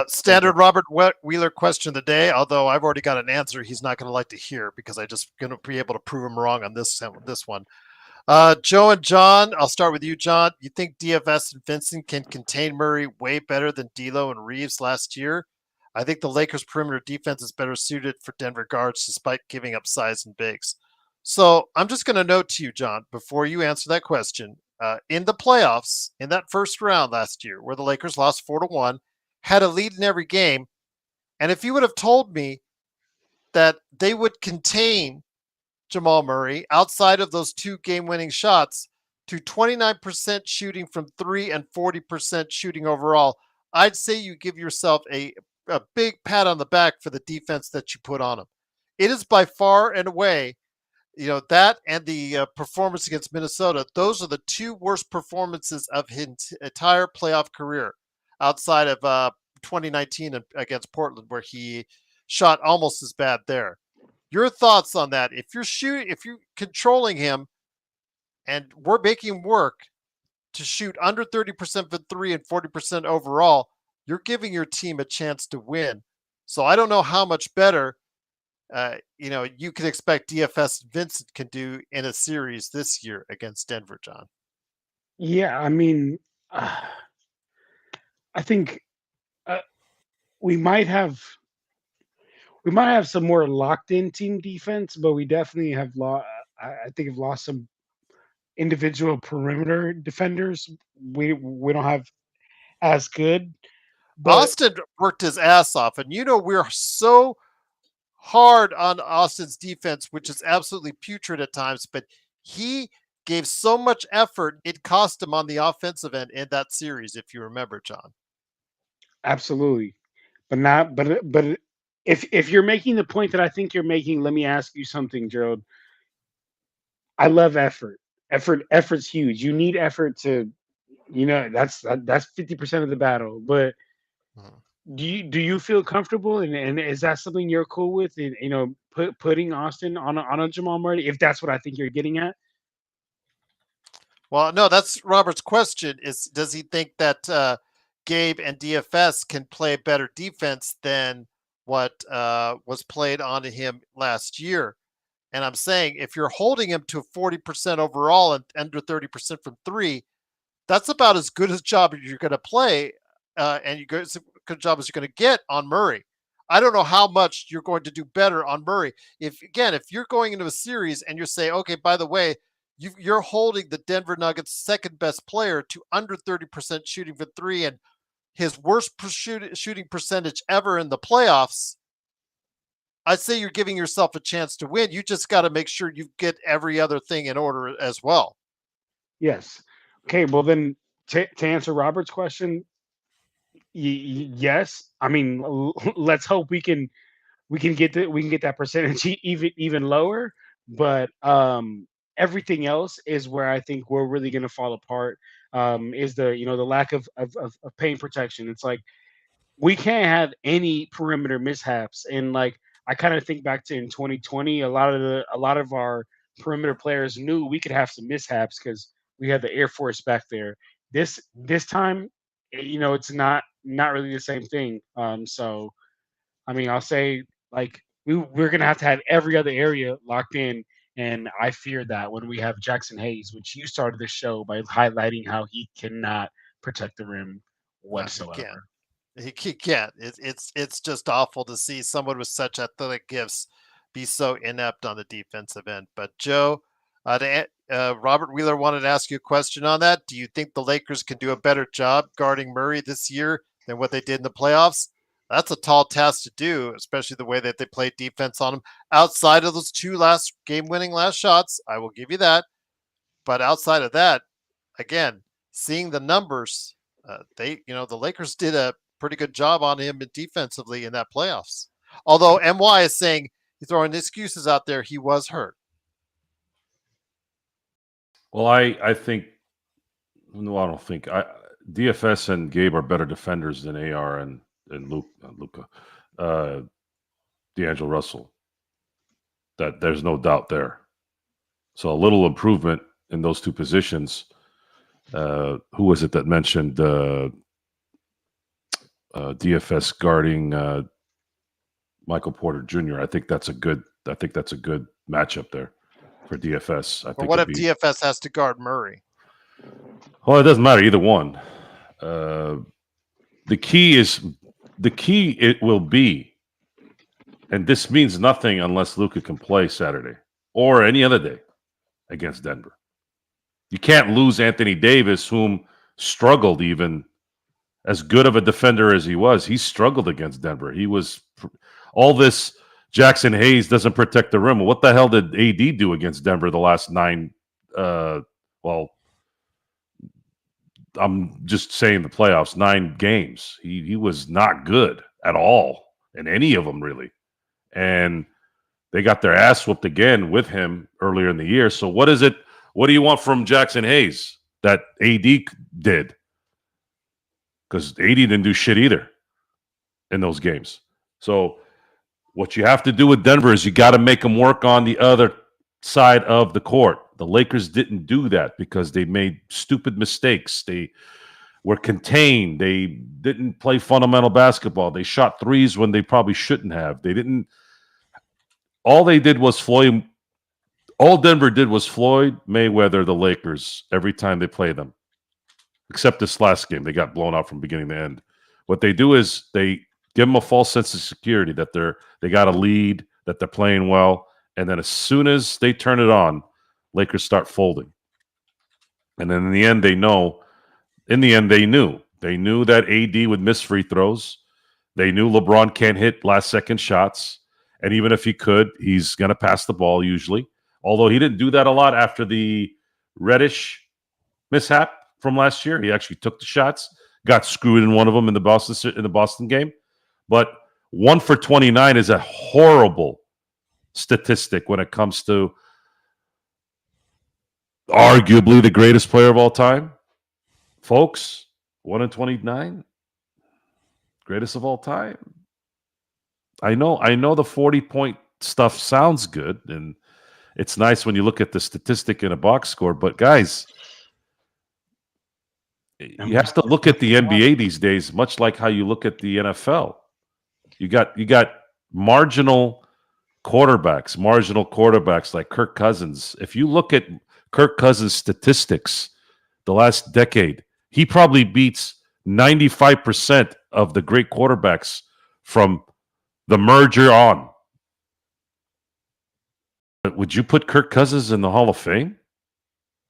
Standard Robert Wheeler question of the day, although I've already got an answer he's not going to like to hear because I just going to be able to prove him wrong on this one. Joe and John, I'll start with you, John. You think DFS and Vincent can contain Murray way better than D'Lo and Reeves last year? I think the Lakers' perimeter defense is better suited for Denver guards despite giving up size and bigs. So I'm just going to note to you, John, before you answer that question, in the playoffs, in that first round last year, where the Lakers lost 4-1, had a lead in every game, and if you would have told me that they would contain Jamal Murray outside of those two game-winning shots to 29% shooting from three and 40% shooting overall, I'd say you give yourself a big pat on the back for the defense that you put on him. It is by far and away, that and the performance against Minnesota, those are the two worst performances of his entire playoff career outside of 2019 against Portland, where he shot almost as bad there. Your thoughts on that? If you're controlling him and we're making him work to shoot under 30% for three and 40% overall, you're giving your team a chance to win. So I don't know how much better you can expect DFS Vincent can do in a series this year against Denver, John. Yeah, I mean, I think we might have some more locked in team defense, but we definitely have lost. I think have lost some individual perimeter defenders. We don't have as good. But Austin worked his ass off, and we're so hard on Austin's defense, which is absolutely putrid at times, but he gave so much effort, it cost him on the offensive end in that series, if you remember, John. absolutely, but if you're making the point that I think you're making, let me ask you something, Gerald. I love effort. Effort's huge. You need effort to, that's 50% of the battle. But do you feel comfortable, and is that something you're cool with? And, putting Austin on a Jamal Murray, if that's what I think you're getting at. Well, no, that's Robert's question. Does he think that Gabe and DFS can play better defense than what was played onto him last year. And I'm saying if you're holding him to 40% overall and under 30% from three, that's about as good a job as you're going to play, and you as good job as you're going to get on Murray. I don't know how much you're going to do better on Murray. If you're going into a series and you're saying, okay, by the way, you're holding the Denver Nuggets' second best player to under 30% shooting for three and his worst shooting percentage ever in the playoffs, I'd say you're giving yourself a chance to win. You just got to make sure you get every other thing in order as well. Yes. Okay. Well, then to answer Robert's question, yes. I mean, let's hope we can get that percentage even lower. But everything else is where I think we're really going to fall apart. Is the the lack of paint protection. It's like we can't have any perimeter mishaps. And like I kind of think back to in 2020, a lot of our perimeter players knew we could have some mishaps because we had the Air Force back there. This time, it's not really the same thing. So I mean, I'll say like we're gonna have to have every other area locked in. And I fear that when we have Jackson Hayes, which you started the show by highlighting how he cannot protect the rim No, he can't. whatsoever. He can't. It's just awful to see someone with such athletic gifts be so inept on the defensive end. But Joe, Robert Wheeler wanted to ask you a question on that. Do you think the Lakers can do a better job guarding Murray this year than what they did in the playoffs? That's a tall task to do, especially the way that they played defense on him. Outside of those two last game-winning last shots, I will give you that. But outside of that, again, seeing the numbers, the Lakers did a pretty good job on him defensively in that playoffs. Although MY is saying he's throwing excuses out there, he was hurt. Well, I think no, I don't think DFS and Gabe are better defenders than AR and Luca, D'Angelo Russell. That there's no doubt there. So a little improvement in those two positions. Who was it that mentioned DFS guarding Michael Porter Jr.? I think that's a good matchup there for DFS. But what if DFS has to guard Murray? Well, it doesn't matter either one. The key it will be, and this means nothing unless Luka can play Saturday or any other day against Denver. You can't lose Anthony Davis, whom struggled even as good of a defender as he was. He struggled against Denver. He was all this Jackson Hayes doesn't protect the rim. What the hell did AD do against Denver the last 9? Well, I'm just saying the playoffs, 9 games. He was not good at all in any of them, really. And they got their ass whooped again with him earlier in the year. So what is it? What do you want from Jackson Hayes that AD did? Because AD didn't do shit either in those games. So what you have to do with Denver is you got to make them work on the other side of the court. The Lakers didn't do that because they made stupid mistakes. They were contained. They didn't play fundamental basketball. They shot threes when they probably shouldn't have. They didn't. All they did was Floyd. All Denver did was Floyd Mayweather the Lakers every time they play them. Except this last game. They got blown out from beginning to end. What they do is they give them a false sense of security that they got a lead, that they're playing well, and then as soon as they turn it on, Lakers start folding. And then in the end, they know. In the end, they knew. They knew that AD would miss free throws. They knew LeBron can't hit last-second shots. And even if he could, he's going to pass the ball usually. Although he didn't do that a lot after the Reddish mishap from last year. He actually took the shots, got screwed in one of them in the Boston game. But 1 for 29 is a horrible statistic when it comes to arguably the greatest player of all time. Folks, 1 in 29, greatest of all time. I know the 40-point stuff sounds good, and it's nice when you look at the statistic in a box score, but guys, You have to look at the NBA these days, much like how you look at the NFL. You got marginal quarterbacks like Kirk Cousins. If you look at Kirk Cousins' statistics the last decade, he probably beats 95% of the great quarterbacks from the merger on. But would you put Kirk Cousins in the Hall of Fame?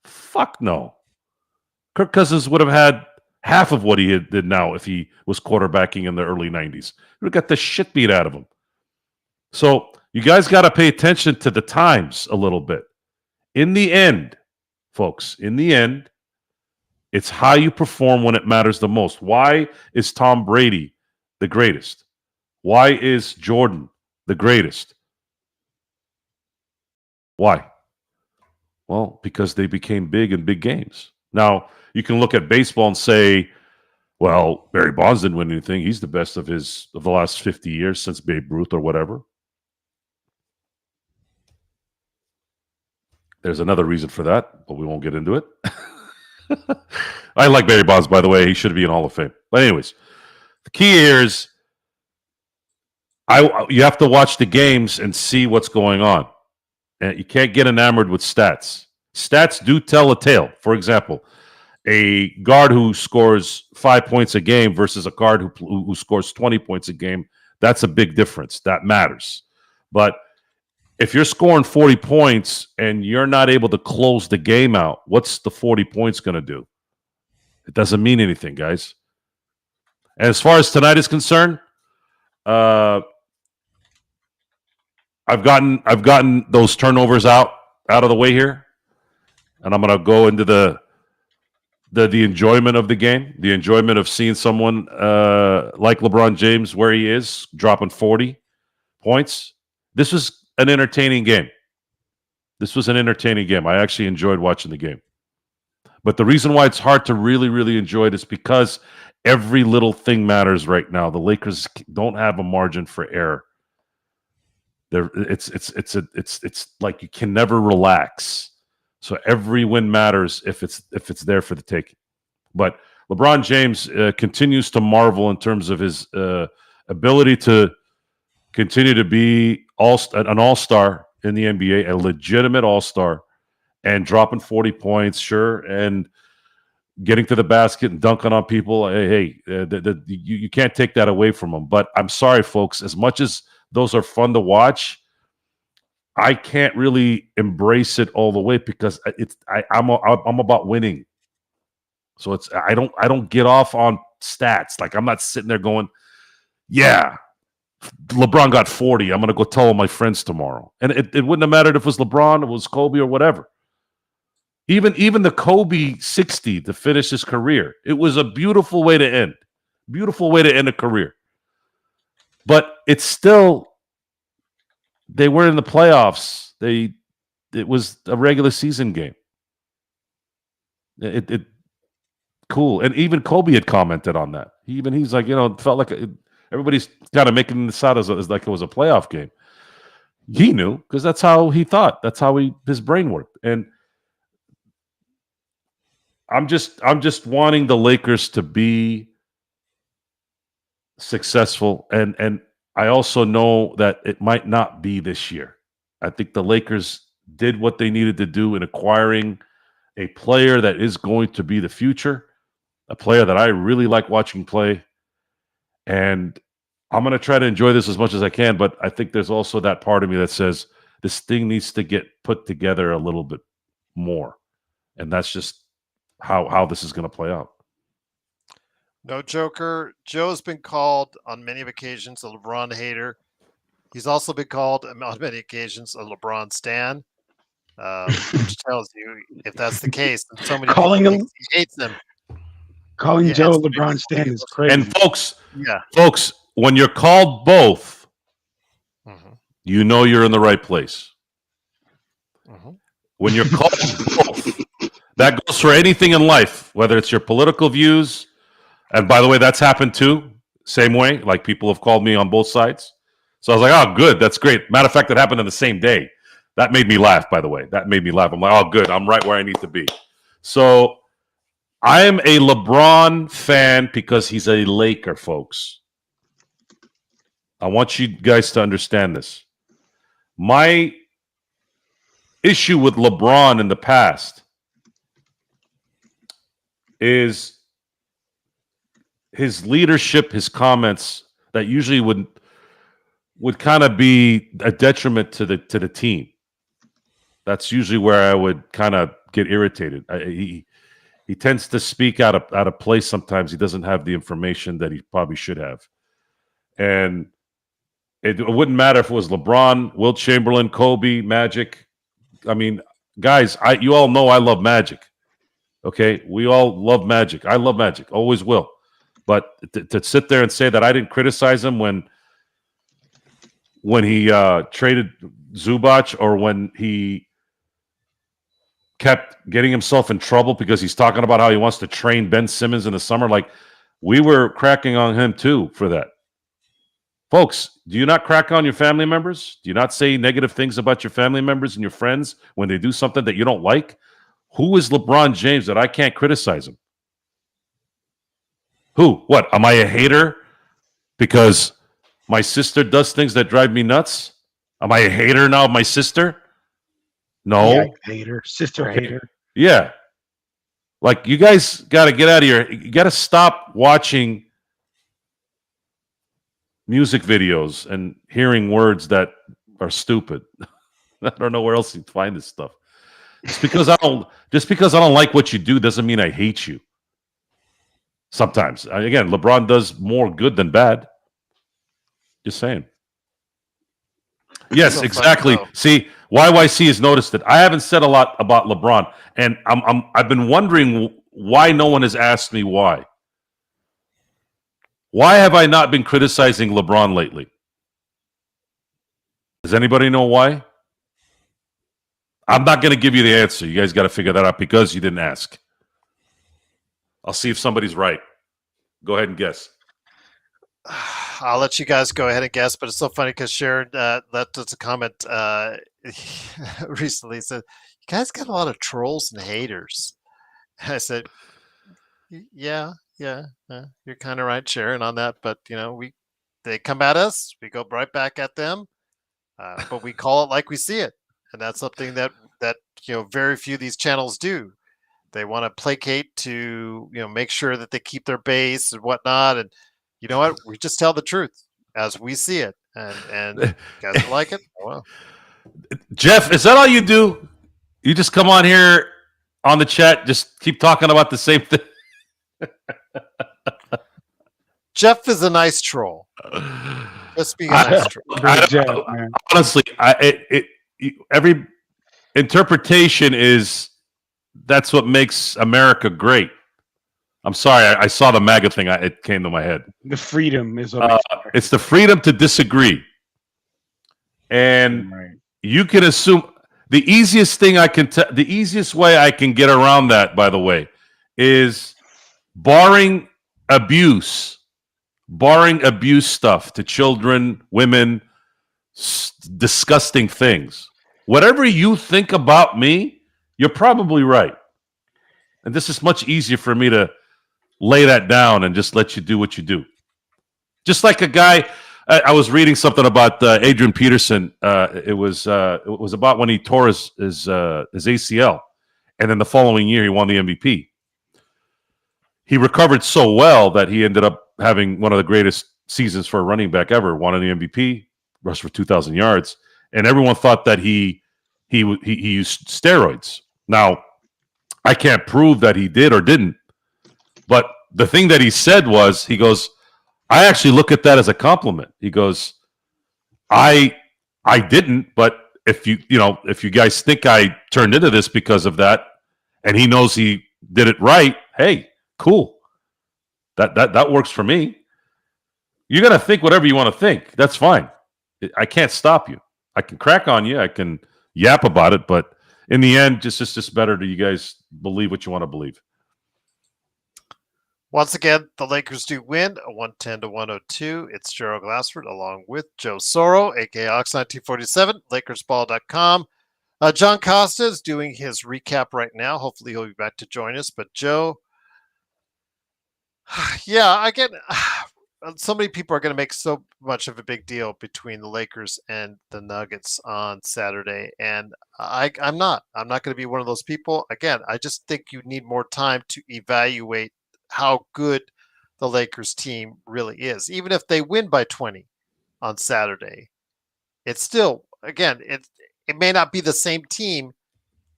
Fuck no. Kirk Cousins would have had half of what he did now if he was quarterbacking in the early 90s. He would have got the shit beat out of him. So you guys got to pay attention to the times a little bit. In the end, folks, it's how you perform when it matters the most. Why is Tom Brady the greatest? Why is Jordan the greatest? Why? Well, because they became big in big games. Now, you can look at baseball and say, well, Barry Bonds didn't win anything. He's the best of the last 50 years since Babe Ruth or whatever. There's another reason for that, but we won't get into it. I like Barry Bonds, by the way. He should be in Hall of Fame. But anyways, the key here is you have to watch the games and see what's going on. And you can't get enamored with stats. Stats do tell a tale. For example, a guard who scores 5 points a game versus a guard who scores 20 points a game, that's a big difference. That matters. But if you're scoring 40 points and you're not able to close the game out, what's the 40 points going to do? It doesn't mean anything, guys. And as far as tonight is concerned, I've gotten those turnovers out of the way here, and I'm going to go into the enjoyment of the game, the enjoyment of seeing someone like LeBron James where he is, dropping 40 points. This was an entertaining game. I actually enjoyed watching the game. But the reason why it's hard to really, really enjoy it is because every little thing matters right now. The Lakers don't have a margin for error. It's like you can never relax. So every win matters if it's there for the taking. But LeBron James continues to marvel in terms of his ability to continue to be an all-star in the NBA, a legitimate all-star, and dropping 40 points, sure, and getting to the basket and dunking on people. Hey, you can't take that away from him. But I'm sorry, folks, as much as those are fun to watch, I can't really embrace it all the way because I'm about winning. So I don't get off on stats. Like, I'm not sitting there going, yeah, LeBron got 40. I'm going to go tell all my friends tomorrow. And it wouldn't have mattered if it was LeBron, it was Kobe, or whatever. Even the Kobe 60 to finish his career, it was a beautiful way to end. Beautiful way to end a career. But it's still, they were in the playoffs. It was a regular season game. It cool. And even Kobe had commented on that. He's like, it felt like everybody's kind of making this out as like it was a playoff game. He knew because that's how he thought. That's how his brain worked. And I'm just wanting the Lakers to be successful, and I also know that it might not be this year. I think the Lakers did what they needed to do in acquiring a player that is going to be the future, a player that I really like watching play, and I'm going to try to enjoy this as much as I can, but I think there's also that part of me that says this thing needs to get put together a little bit more, and that's just how this is going to play out. No joker. Joe's been called on many occasions a LeBron hater. He's also been called on many occasions a LeBron stan, which tells you if that's the case. And so many calling him, he hates him. Calling Joe a LeBron stan is crazy. And folks, when you're called both, you know you're in the right place. When you're called both, that goes for anything in life, whether it's your political views. And by the way, that's happened too. Same way. Like, people have called me on both sides. So I was like, oh, good. That's great. Matter of fact, it happened on the same day. That made me laugh, by the way. That made me laugh. I'm like, oh, good. I'm right where I need to be. So I am a LeBron fan because he's a Laker, folks. I want you guys to understand this. My issue with LeBron in the past is his leadership, his comments that usually would kind of be a detriment to the team. That's usually where I would kind of get irritated. He tends to speak out of place sometimes. He doesn't have the information that he probably should have. And it wouldn't matter if it was LeBron, Wilt Chamberlain, Kobe, Magic. I mean, guys, you all know I love Magic. Okay? We all love Magic. I love Magic. Always will. But to sit there and say that I didn't criticize him when he traded Zubac, or when he kept getting himself in trouble because he's talking about how he wants to train Ben Simmons in the summer. Like, we were cracking on him too for that. Folks, do you not crack on your family members? Do you not say negative things about your family members and your friends when they do something that you don't like? Who is LeBron James that I can't criticize him? Who? What? Am I a hater because my sister does things that drive me nuts? Am I a hater now of my sister? No. Yeah, hater, sister hater. Yeah. Like, you guys got to get out of here. You got to stop watching music videos and hearing words that are stupid. I don't know where else you find this stuff. Just because I don't like what you do doesn't mean I hate you. Sometimes. Again, LeBron does more good than bad. Just saying. Yes, exactly. See, YYC has noticed it. I haven't said a lot about LeBron, and I've been wondering why no one has asked me why. Why have I not been criticizing LeBron lately? Does anybody know why? I'm not going to give you the answer. You guys got to figure that out because you didn't ask. I'll see if somebody's right. Go ahead and guess. I'll let you guys go ahead and guess, but it's so funny because Sharon left us a comment recently. Said, "You guys got a lot of trolls and haters." I said, "Yeah, you're kind of right, Sharon, on that. But they come at us, we go right back at them, but we call it like we see it, and that's something that very few of these channels do. They want to placate to make sure that they keep their base and whatnot, and you know what? We just tell the truth as we see it, and you guys don't like it. Well, Jeff, is that all you do? You just come on here on the chat, just keep talking about the same thing. Jeff is a nice troll. Just being a nice troll. Honestly, every interpretation is that's what makes America great. I'm sorry, I saw the MAGA thing. It came to my head. The freedom is it's the freedom to disagree. And you can assume the easiest thing the easiest way I can get around that, by the way, is barring abuse stuff to children, women, disgusting things. Whatever you think about me, you're probably right. And this is much easier for me to lay that down and just let you do what you do. Just like a guy, I was reading something about Adrian Peterson. It was about when he tore his ACL, and then the following year he won the MVP. He recovered so well that he ended up having one of the greatest seasons for a running back ever. Won the MVP, rushed for 2,000 yards, and everyone thought that he used steroids. Now, I can't prove that he did or didn't. But the thing that he said was, he goes, I actually look at that as a compliment. He goes, I didn't, but if you guys think I turned into this because of that, and he knows he did it right, hey, cool. That works for me. You're gonna think whatever you want to think. That's fine. I can't stop you. I can crack on you. I can yap about it, but in the end, it's just better to you guys believe what you want to believe. Once again, the Lakers do win, 110-102. It's Gerald Glassford along with Joe Soro, aka Ox1947, LakersBall.com. John Costa is doing his recap right now. Hopefully he'll be back to join us. But Joe, Yeah, again, so many people are going to make so much of a big deal between the Lakers and the Nuggets on Saturday, and I'm not. I'm not going to be one of those people. Again, I just think you need more time to evaluate how good the Lakers team really is. Even if they win by 20 on Saturday, it's still, again, it may not be the same team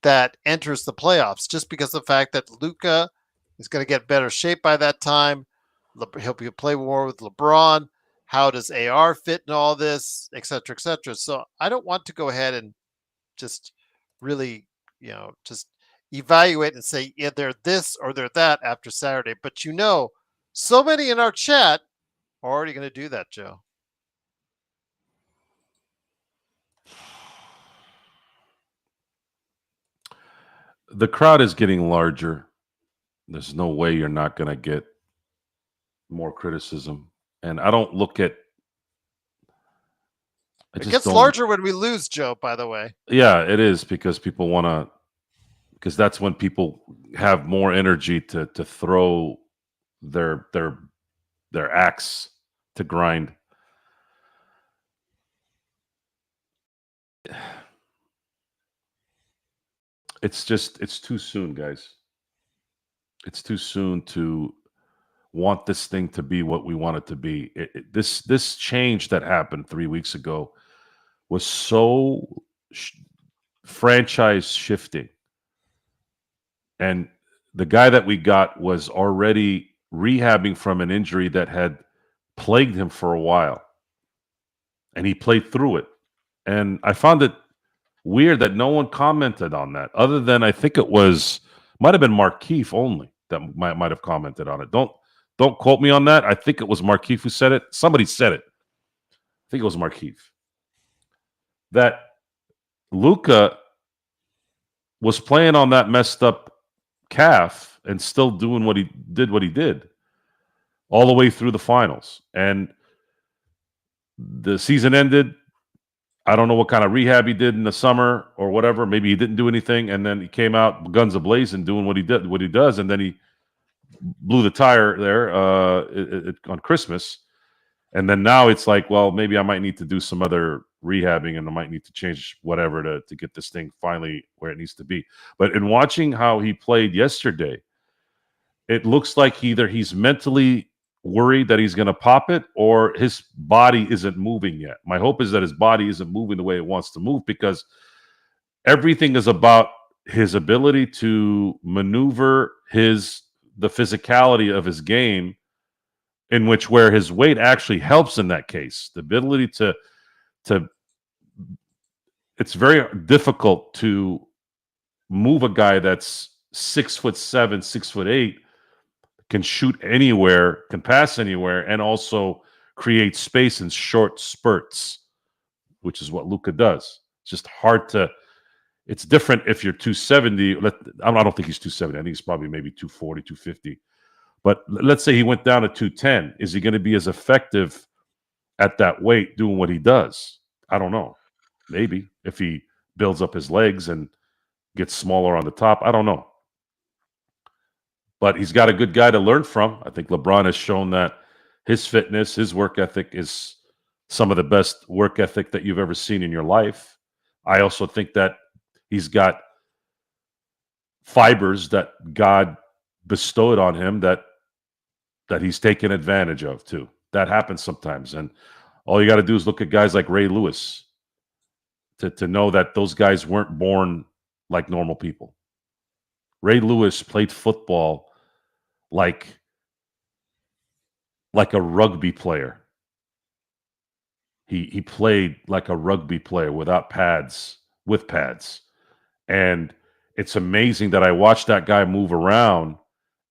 that enters the playoffs just because of the fact that Luca is going to get better shape by that time. He'll be play more with LeBron. How does AR fit in all this, et cetera, et cetera? So I don't want to go ahead and just really, just evaluate and say, yeah, they're this or they're that after Saturday. But so many in our chat are already going to do that, Joe. The crowd is getting larger. There's no way you're not going to get more criticism. And I don't look at. I It just gets don't. larger when we lose, Joe, by the way. Yeah, it is because people want to. Because that's when people have more energy to throw their their their axe to grind. It's too soon, guys. It's too soon to want this thing to be what we want it to be. This change that happened 3 weeks ago was so franchise shifting, and the guy that we got was already rehabbing from an injury that had plagued him for a while, and he played through it. And I found it weird that no one commented on that, other than I think it was might have been Markeith only that might have commented on it. Don't quote me on that. I think it was Markeith who said it. Somebody said it. I think it was Markeith. That Luca was playing on that messed up calf and still doing what he did all the way through the finals. And the season ended. I don't know what kind of rehab he did in the summer or whatever. Maybe he didn't do anything, and then he came out guns ablazing, doing what he does, and then he blew the tire there on Christmas. And then now it's like, well, maybe I might need to do some other rehabbing, and I might need to change whatever to get this thing finally where it needs to be. But in watching how he played yesterday, it looks like either he's mentally worried that he's going to pop it or his body isn't moving yet. My hope is that his body isn't moving the way it wants to move, because everything is about his ability to maneuver the physicality of his game, in which where his weight actually helps in that case. The ability to it's very difficult to move a guy that's 6'7", 6'8", can shoot anywhere, can pass anywhere, and also create space in short spurts, which is what Luka does. It's just hard to. It's different if you're 270. I don't think he's 270. I think he's probably maybe 240, 250. But let's say he went down to 210. Is he going to be as effective at that weight doing what he does? I don't know. Maybe if he builds up his legs and gets smaller on the top. I don't know. But he's got a good guy to learn from. I think LeBron has shown that his fitness, his work ethic is some of the best work ethic that you've ever seen in your life. I also think that he's got fibers that God bestowed on him that he's taken advantage of too. That happens sometimes. And all you got to do is look at guys like Ray Lewis to know that those guys weren't born like normal people. Ray Lewis played football like a rugby player. He played like a rugby player without pads, with pads. And it's amazing that I watched that guy move around,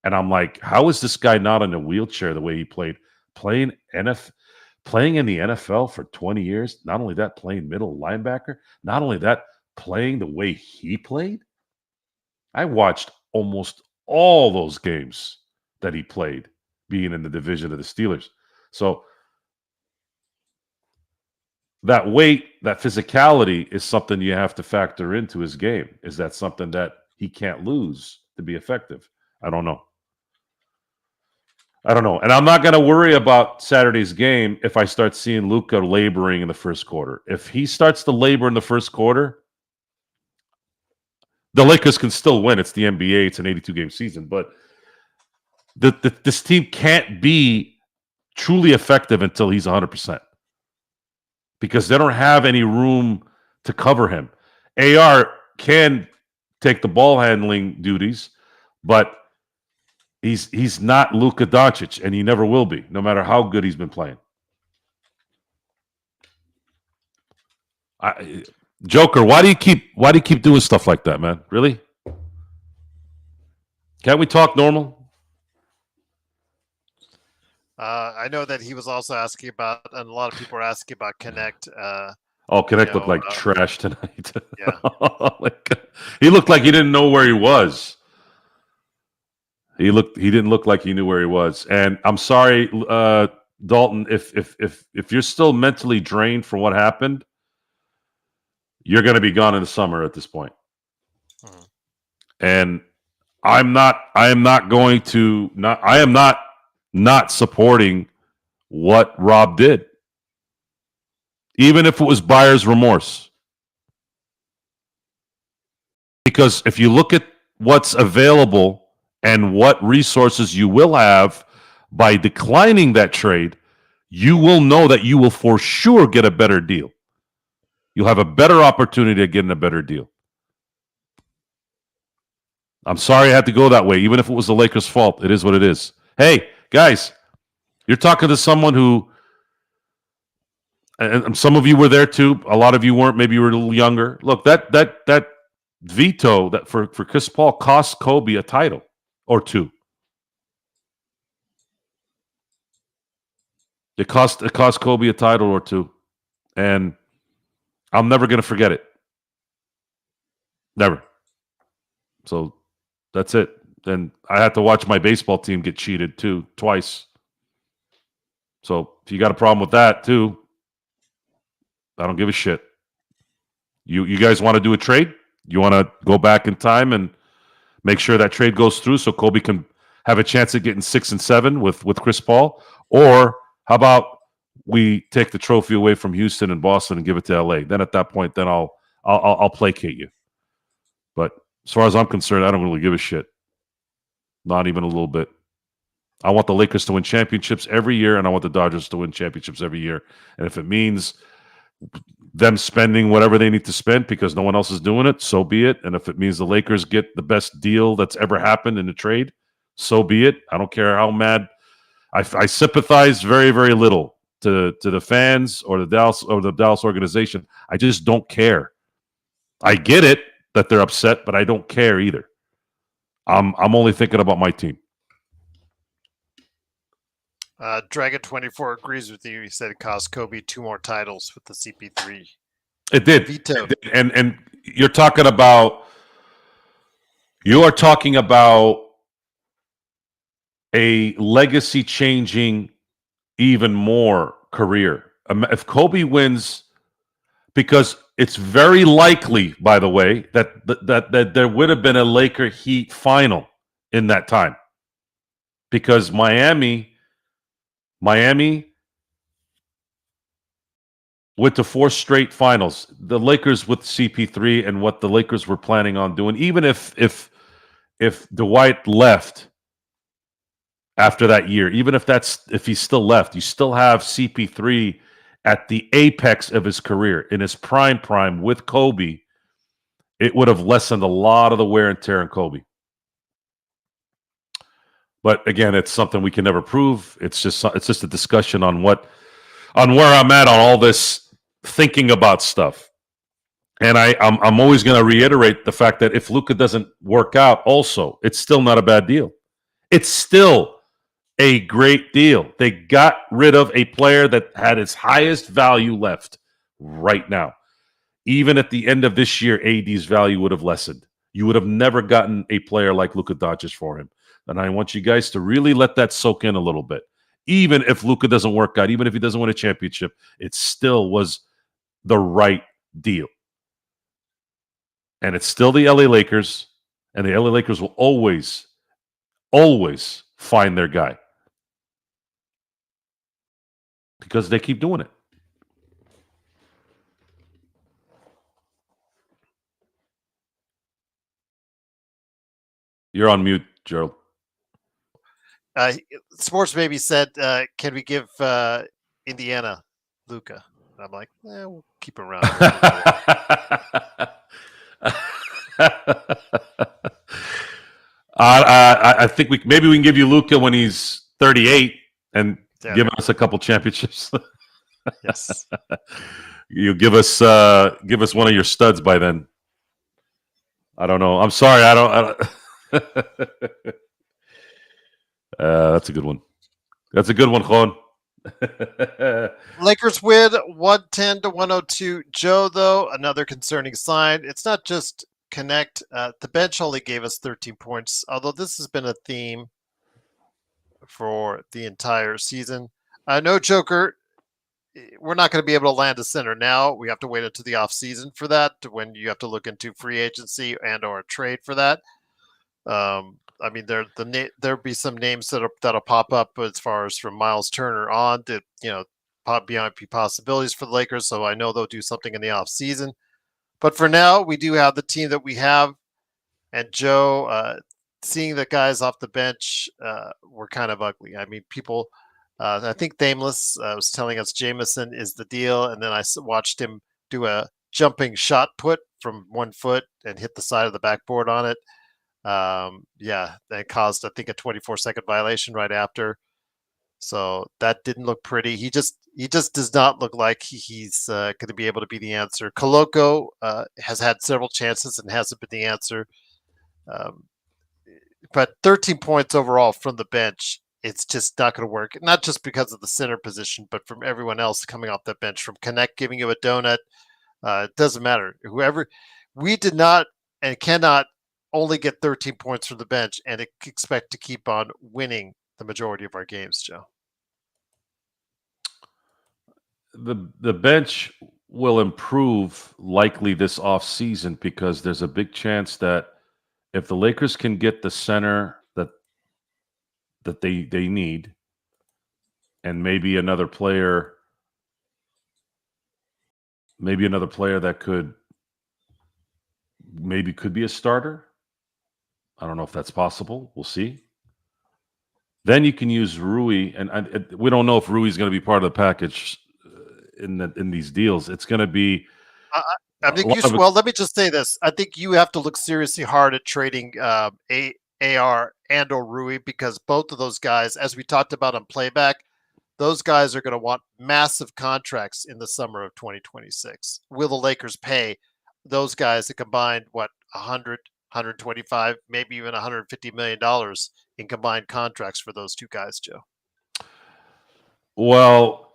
and I'm like, how is this guy not in a wheelchair the way he played? Playing in the NFL for 20 years. Not only that, playing middle linebacker. Not only that, playing the way he played. I watched almost all those games that he played, being in the division of the Steelers. So that weight, that physicality is something you have to factor into his game. Is that something that he can't lose to be effective? I don't know. I don't know. And I'm not going to worry about Saturday's game if I start seeing Luka laboring in the first quarter. If he starts to labor in the first quarter, the Lakers can still win. It's the NBA. It's an 82-game season. But this team can't be truly effective until he's 100% because they don't have any room to cover him. AR can take the ball handling duties, but he's not Luka Doncic, and he never will be, no matter how good he's been playing. Joker, why do you keep doing stuff like that, man? Really? Can't we talk normal? I know that he was also asking about, and a lot of people are asking about Connect. Connect looked like trash tonight. Yeah. He looked like he didn't know where he was. He didn't look like he knew where he was. And I'm sorry, Dalton, if you're still mentally drained from what happened, you're going to be gone in the summer at this point. Mhm. And I am not supporting what Rob did. Even if it was buyer's remorse. Because if you look at what's available and what resources you will have by declining that trade, you will know that you will for sure get a better deal. You'll have a better opportunity of getting a better deal. I'm sorry I had to go that way. Even if it was the Lakers' fault, it is what it is. Hey, guys, you're talking to someone who, and some of you were there too. A lot of you weren't. Maybe you were a little younger. Look, that veto that for Chris Paul cost Kobe a title or two. It cost Kobe a title or two, and I'm never going to forget it. Never. So that's it. And I had to watch my baseball team get cheated too, twice. So if you got a problem with that too, I don't give a shit. You guys want to do a trade? You want to go back in time and make sure that trade goes through so Kobe can have a chance at getting 6 and 7 with Chris Paul? Or how about we take the trophy away from Houston and Boston and give it to LA? Then at that point, then I'll placate you. But as far as I'm concerned, I don't really give a shit. Not even a little bit. I want the Lakers to win championships every year, and I want the Dodgers to win championships every year. And if it means them spending whatever they need to spend because no one else is doing it, so be it. And if it means the Lakers get the best deal that's ever happened in a trade, so be it. I don't care how mad. I sympathize very, very little to the fans or the Dallas organization. I just don't care. I get it that they're upset, but I don't care either. I'm only thinking about my team. Dragon24 agrees with you. He said it cost Kobe 2 more titles with the CP3. It did. Veto. It did. And you are talking about a legacy changing even more career. If Kobe wins, because it's very likely, by the way, that there would have been a Laker Heat final in that time. Because Miami went to 4 straight finals. The Lakers with CP3 and what the Lakers were planning on doing, even if Dwight left after that year, even if he's still left, you still have CP3 at the apex of his career, in his prime with Kobe. It would have lessened a lot of the wear and tear on Kobe. But again, it's something we can never prove. It's just a discussion on where I'm at on all this thinking about stuff. And I'm always going to reiterate the fact that if Luka doesn't work out, also, it's still not a bad deal. It's still a great deal. They got rid of a player that had its highest value left right now. Even at the end of this year, AD's value would have lessened. You would have never gotten a player like Luka Doncic for him. And I want you guys to really let that soak in a little bit. Even if Luka doesn't work out, even if he doesn't win a championship, it still was the right deal. And it's still the LA Lakers, and the LA Lakers will always, always find their guy. because they keep doing it. You're on mute, Gerald. Sports Baby said, "Can we give Indiana Luca?" I'm like, we'll keep him around here for a little while. I think maybe we can give you Luca when he's 38 and give us a couple championships. Yes. You give us one of your studs by then. I don't know. I'm sorry. I don't that's a good one. That's a good one, Juan. Lakers win 110-102. Joe, though, another concerning sign. It's not just connect. The bench only gave us 13 points, although this has been a theme for the entire season. No Joker. We're not going to be able to land a center now. We have to wait until the off season for that, when you have to look into free agency and or a trade for that. I mean, there'll be some names that'll pop up as far as from Miles Turner on to beyond possibilities for the Lakers. So I know they'll do something in the off season. But for now, we do have the team that we have. And Joe, seeing the guys off the bench were kind of ugly. I mean, people. I think Thameless was telling us Jameson is the deal, and then I watched him do a jumping shot put from 1 foot and hit the side of the backboard on it. That caused, I think, a 24-second violation right after. So that didn't look pretty. He just does not look like he's going to be able to be the answer. Koloko has had several chances and hasn't been the answer. But 13 points overall from the bench, it's just not going to work. Not just because of the center position, but from everyone else coming off that bench, from Connect giving you a donut. It doesn't matter. We did not and cannot only get 13 points from the bench and expect to keep on winning the majority of our games, Joe. The bench will improve likely this offseason because there's a big chance that if the Lakers can get the center that they need, and maybe another player that could be a starter. I don't know if that's possible. We'll see. Then you can use Rui, and we don't know if Rui's going to be part of the package in these deals. It's going to be. I think let me just say this. I think you have to look seriously hard at trading AR and or Rui, because both of those guys, as we talked about on playback, those guys are going to want massive contracts in the summer of 2026. Will the Lakers pay those guys a combined 100, 125, maybe even $150 million in combined contracts for those two guys, Joe? Well,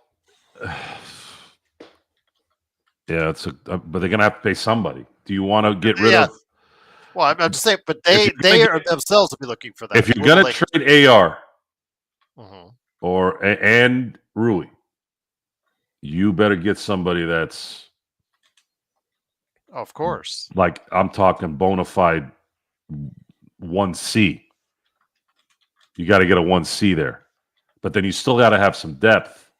yeah, but they're going to have to pay somebody. Do you want to get rid of? Well, I'm just saying, but they themselves will be looking for that. If you're going to trade AR mm-hmm. and Rui, you better get somebody that's, of course, like I'm talking bona fide 1C. You got to get a 1C there, but then you still got to have some depth,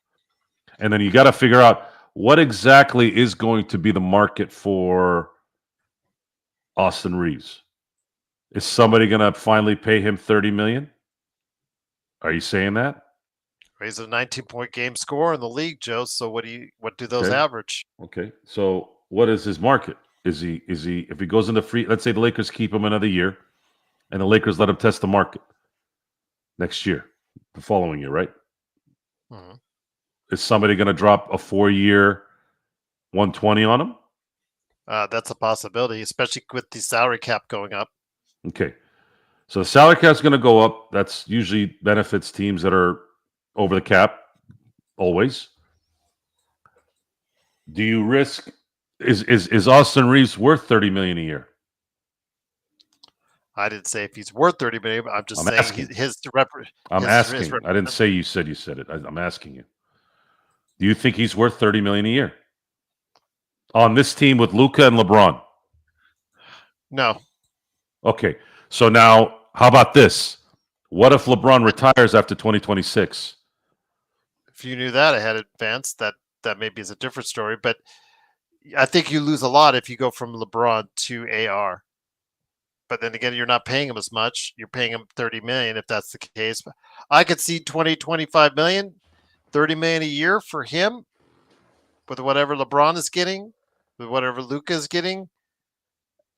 and then you got to figure out what exactly is going to be the market for Austin Reeves. Is somebody going to finally pay him $30 million? Are you saying that? He's a 19-point game scorer in the league, Joe. So what do those average? Okay. So what is his market? Is he if he goes into free, let's say the Lakers keep him another year and the Lakers let him test the market next year, the following year, right? Mm-hmm. Is somebody going to drop a 4-year 120 on him? That's a possibility, especially with the salary cap going up. Okay. So the salary cap is going to go up. That's usually benefits teams that are over the cap, always. Do you risk? Is Austin Reeves worth $30 million a year? I didn't say if he's worth $30 million. But I'm just saying asking. I'm asking. I didn't say you said it. I'm asking you. Do you think he's worth $30 million a year on this team with Luka and LeBron? No. Okay. So now, how about this? What if LeBron retires after 2026? if you knew that ahead in advance, that maybe is a different story. But I think you lose a lot if you go from LeBron to AR. But then again, you're not paying him as much. You're paying him 30 million if that's the case. But I could see 20, 25 million, 30 million a year for him with whatever LeBron is getting, with whatever Luka is getting.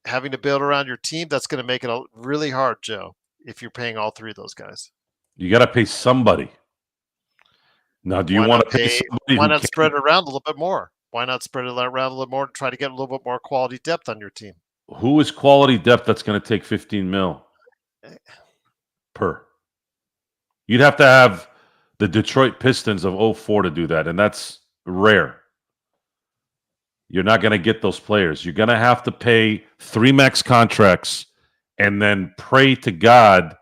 Having to build around your team, that's going to make it really hard, Joe, if you're paying all three of those guys. You got to pay somebody. Now, do you want to pay somebody why who not spread it around a little bit more? Why not spread it around a little more and try to get a little bit more quality depth on your team? who is quality depth that's going to take 15 mil per? You'd have to have the Detroit Pistons of 04 to do that, and that's rare. You're not going to get those players. You're going to have to pay 3 max contracts and then pray to God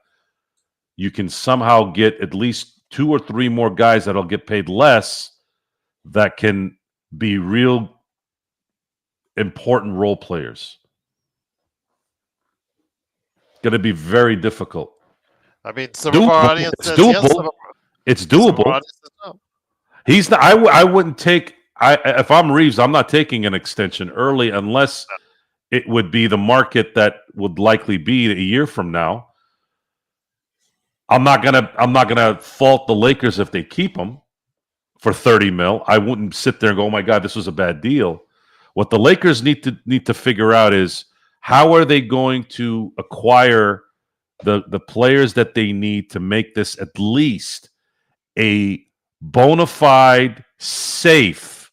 you can somehow get at least 2 or 3 more guys that'll get paid less that can be real important role players. Going to be very difficult. I mean, some of our audience says yes. It's doable. No. He's not. I wouldn't take. If I'm Reeves, I'm not taking an extension early unless it would be the market that would likely be a year from now. I'm not gonna fault the Lakers if they keep him for 30 mil. I wouldn't sit there and go, "Oh my God, this was a bad deal." What the Lakers need to figure out is how are they going to acquire the players that they need to make this at least a bona fide, safe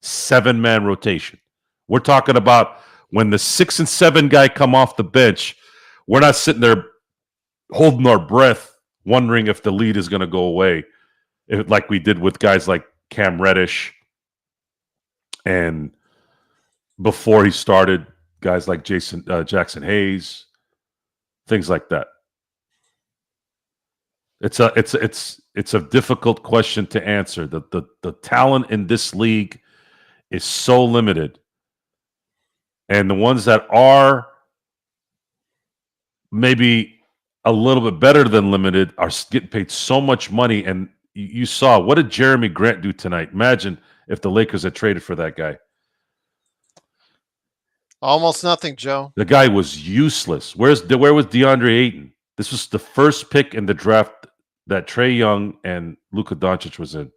7-man rotation. We're talking about when the 6 and 7 guy come off the bench, we're not sitting there holding our breath, wondering if the lead is going to go away, like we did with guys like Cam Reddish, and before he started, guys like Jackson Hayes, things like that. It's a difficult question to answer. The talent in this league is so limited, and the ones that are maybe a little bit better than limited are getting paid so much money. And you saw, what did Jeremy Grant do tonight? Imagine if the Lakers had traded for that guy. Almost nothing, Joe. The guy was useless. Where was DeAndre Ayton? This was the first pick in the draft that Trae Young and Luka Doncic was in.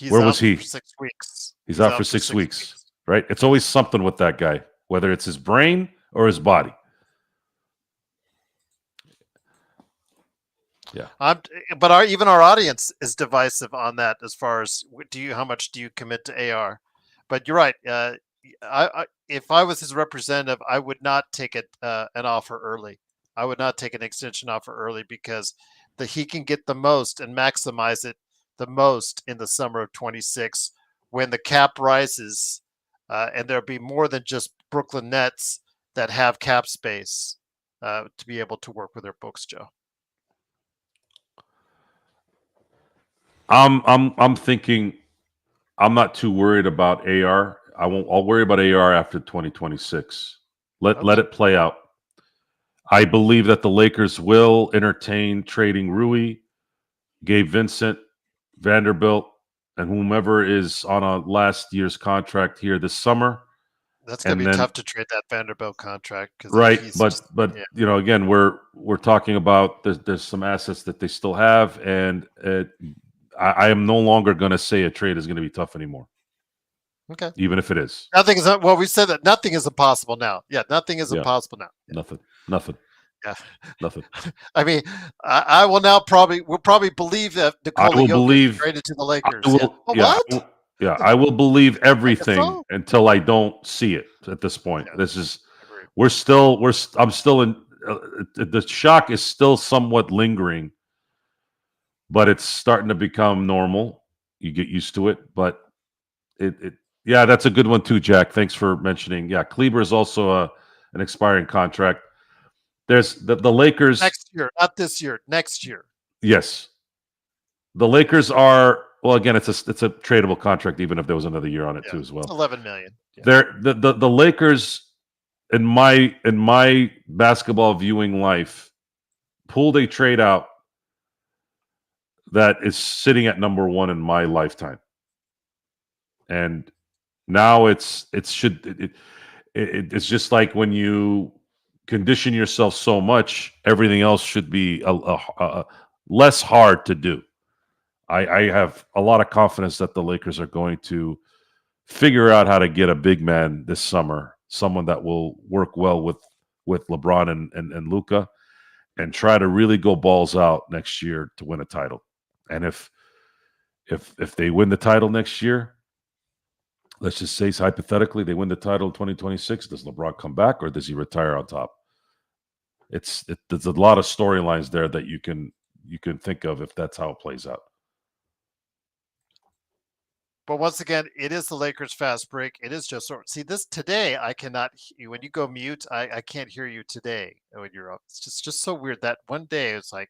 Where was he? For 6 weeks. He's out for 6 weeks, right? It's always something with that guy, whether it's his brain or his body. Yeah. But even our audience is divisive on that as far as how much do you commit to AR? But you're right. If I was his representative, I would not take an offer early. I would not take an extension offer early because he can get the most and maximize it the most in the summer of 26 when the cap rises, and there'll be more than just Brooklyn Nets that have cap space to be able to work with their books, Joe. I'm thinking I'm not too worried about AR. I'll worry about AR after 2026. Let it play out. I believe that the Lakers will entertain trading Rui, Gabe Vincent, Vanderbilt, and whomever is on a last year's contract here this summer. That's going to be tough to trade that Vanderbilt contract, right? But yeah. Again, we're talking about there's some assets that they still have, and I am no longer going to say a trade is going to be tough anymore. Okay, even if it is. Nothing is well. We said that nothing is impossible now. Yeah, nothing is impossible now. Yeah. Nothing. Yeah, nothing. I mean, I will now will probably believe that Nikola Jokic traded to the Lakers. What? I will believe everything until I don't see it. At this point, this is I'm still in. The shock is still somewhat lingering, but it's starting to become normal. You get used to it, but yeah, that's a good one too, Jack. Thanks for mentioning. Yeah, Kleber is also an expiring contract. There's the Lakers next year, not this year, next year. Yes, the Lakers are again. It's a tradable contract, even if there was another year on it too as well. It's $11 million. Yeah. The Lakers in my basketball viewing life pulled a trade out that is sitting at number one in my lifetime. And now it's just like when you condition yourself so much, everything else should be a less hard to do. I have a lot of confidence that the Lakers are going to figure out how to get a big man this summer, someone that will work well with LeBron and Luka, and try to really go balls out next year to win a title. And if they win the title next year, let's just say hypothetically they win the title in 2026, does LeBron come back or does he retire on top? There's a lot of storylines there that you can think of if that's how it plays out. But once again, it is the Lakers fast break. It is just sort. See, this today, I cannot. When you go mute, I can't hear you today when you're up. It's just so weird that one day it's like,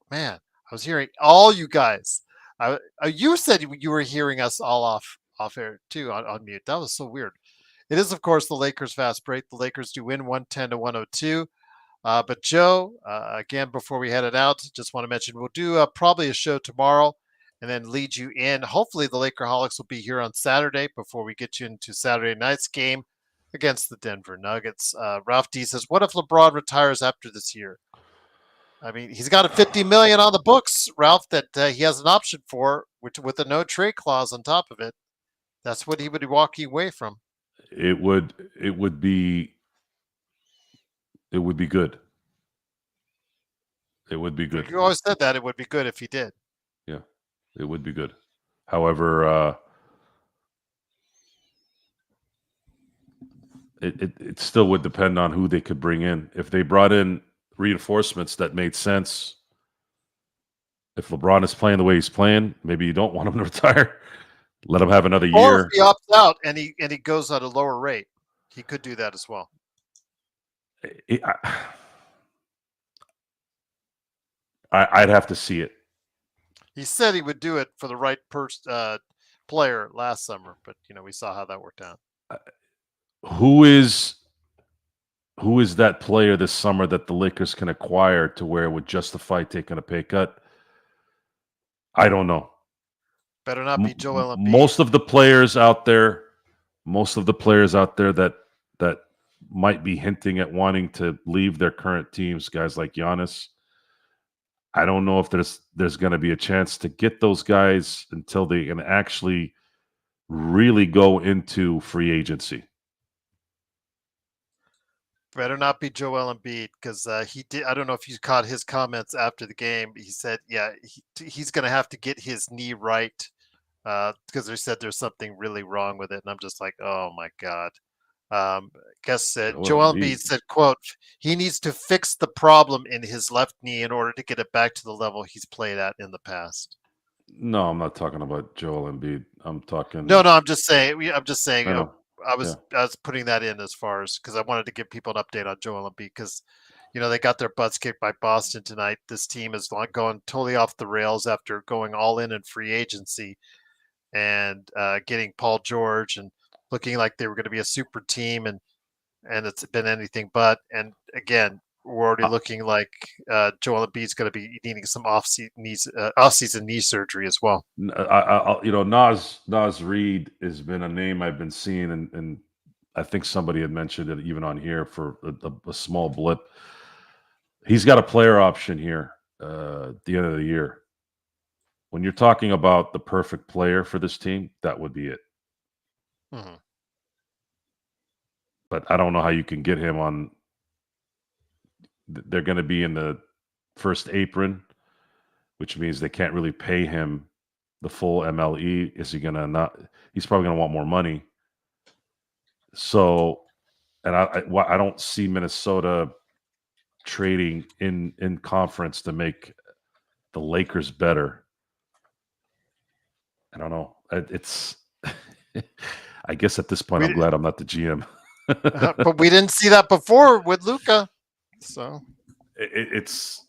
man, I was hearing all you guys. You said you were hearing us all off air too on mute. That was so weird. It is, of course, the Lakers fast break. The Lakers do win 110-102. But Joe, again, before we head it out, just want to mention we'll do probably a show tomorrow and then lead you in. Hopefully the Lakerholics will be here on Saturday before we get you into Saturday night's game against the Denver Nuggets. Ralph D says, what if LeBron retires after this year? I mean, he's got a $50 million on the books, Ralph, that he has an option for, which with a no trade clause on top of it. That's what he would be walking away from. It would be good. It would be good. You always said that it would be good if he did. Yeah, it would be good. However, it still would depend on who they could bring in. If they brought in reinforcements that made sense, if LeBron is playing the way he's playing, maybe you don't want him to retire. Let him have another year. Or if he opts out and he goes at a lower rate, he could do that as well. I'd have to see it. He said he would do it for the right player last summer, but we saw how that worked out. Who is that player this summer that the Lakers can acquire to where it would justify taking a pay cut? I don't know. Better not be Joel Embiid. Most of the players out there that might be hinting at wanting to leave their current teams, guys like Giannis. I don't know if there's going to be a chance to get those guys until they can actually really go into free agency. Better not be Joel Embiid because he did. I don't know if you caught his comments after the game. He said, "Yeah, he's going to have to get his knee right because they said there's something really wrong with it." And I'm just like, "Oh my god." Joel Embiid said, "Quote: He needs to fix the problem in his left knee in order to get it back to the level he's played at in the past." No, I'm not talking about Joel Embiid. I'm talking. No, I'm just saying. I was putting that in as far as because I wanted to give people an update on Joel Embiid because they got their butts kicked by Boston tonight. This team is going totally off the rails after going all in free agency and getting Paul George and looking like they were going to be a super team and it's been anything but. And again, we're already looking like Joel Embiid's going to be needing some off-season knee surgery as well. Naz Reid has been a name I've been seeing, and I think somebody had mentioned it even on here for a small blip. He's got a player option here at the end of the year. When you're talking about the perfect player for this team, that would be it. Mm-hmm. But I don't know how you can get him on. They're going to be in the first apron, which means they can't really pay him the full MLE. Is he going to not? He's probably going to want more money. So, and I don't see Minnesota trading in conference to make the Lakers better. I don't know. It's. I guess at this point, I'm glad I'm not the GM. But we didn't see that before with Luka. So it's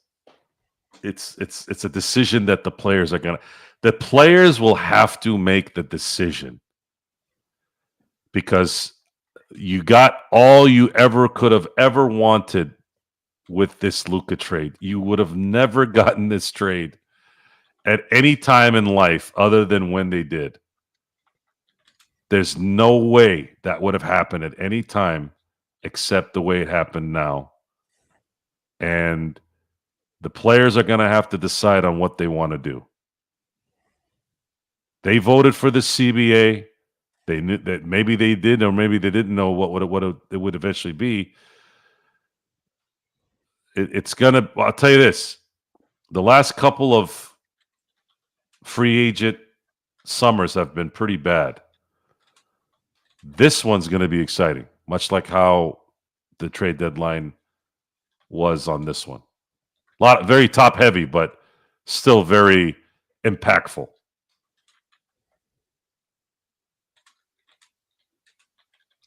a decision that the players are the players will have to make the decision because you got all you ever could have ever wanted with this Luka trade. You would have never gotten this trade at any time in life other than when they did. There's no way that would have happened at any time except the way it happened now. And the players are going to have to decide on what they want to do. They voted for the CBA. They knew that maybe they did, or maybe they didn't know what it would eventually be. It's gonna. I'll tell you this: the last couple of free agent summers have been pretty bad. This one's going to be exciting, much like how the trade deadline was on this one. Very top heavy, but still very impactful.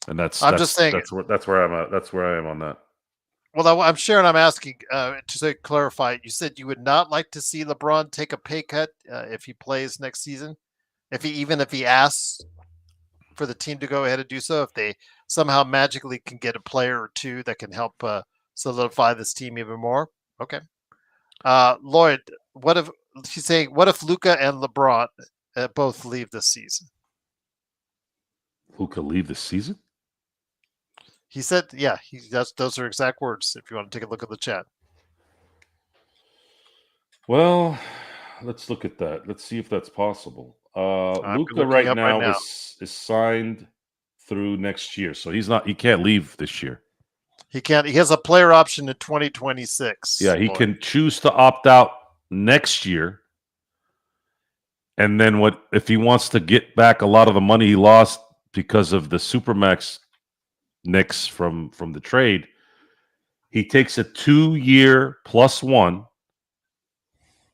And that's just saying. That's where I'm at. That's where I am on that. Well, I'm Sharon. I'm asking to clarify. You said you would not like to see LeBron take a pay cut if he plays next season, even if he asks for the team to go ahead and do so. If they somehow magically can get a player or two that can help solidify this team even more. Okay, Lloyd. What if she's saying? What if Luka and LeBron both leave this season? Luka leave the season? He said, yeah, those are exact words if you want to take a look at the chat. Well, let's look at that. Let's see if that's possible. Luka right now is signed through next year. So he can't leave this year. He can't. He has a player option in 2026. Yeah, he can choose to opt out next year. And then if he wants to get back a lot of the money he lost because of the Supermax Knicks from the trade, he takes a 2-year +1,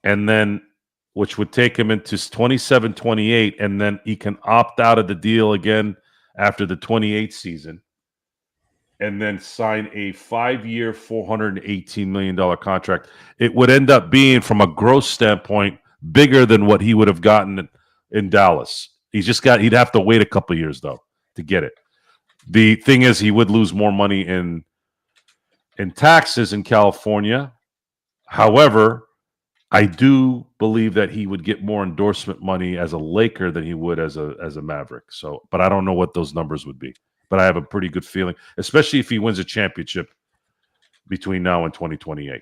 and then which would take him into 27, 28, and then he can opt out of the deal again after the 28 season, and then sign a 5-year, $418 million contract. It would end up being, from a gross standpoint, bigger than what he would have gotten in Dallas. He'd have to wait a couple of years though to get it. The thing is, he would lose more money in taxes in California. However, I do believe that he would get more endorsement money as a Laker than he would as a Maverick. So, but I don't know what those numbers would be. But I have a pretty good feeling, especially if he wins a championship between now and 2028.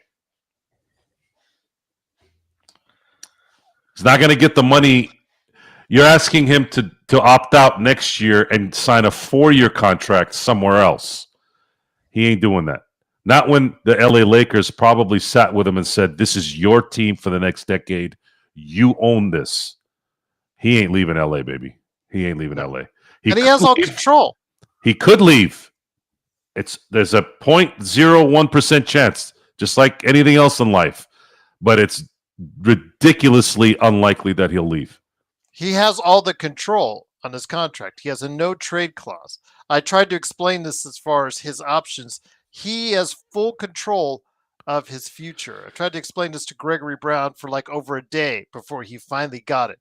He's not going to get the money. You're asking him to opt out next year and sign a 4-year contract somewhere else. He ain't doing that. Not when the LA Lakers probably sat with him and said, this is your team for the next decade. You own this. He ain't leaving LA, baby. He ain't leaving LA. He has all control. He could leave. There's a 0.01% chance, just like anything else in life. But it's ridiculously unlikely that he'll leave. He has all the control on his contract. He has a no trade clause. I tried to explain this as far as his options. He has full control of his future. I tried to explain this to Gregory Brown for like over a day before he finally got it.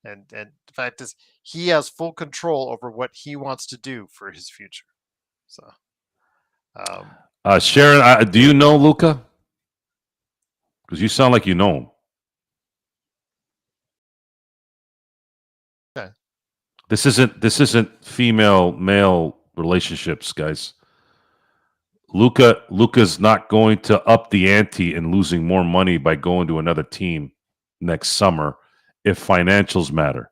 And the fact is, he has full control over what he wants to do for his future. So, Sharon, do you know Luka? Because you sound like you know him. Okay. This isn't female male relationships, guys. Luka's not going to up the ante and losing more money by going to another team next summer if financials matter.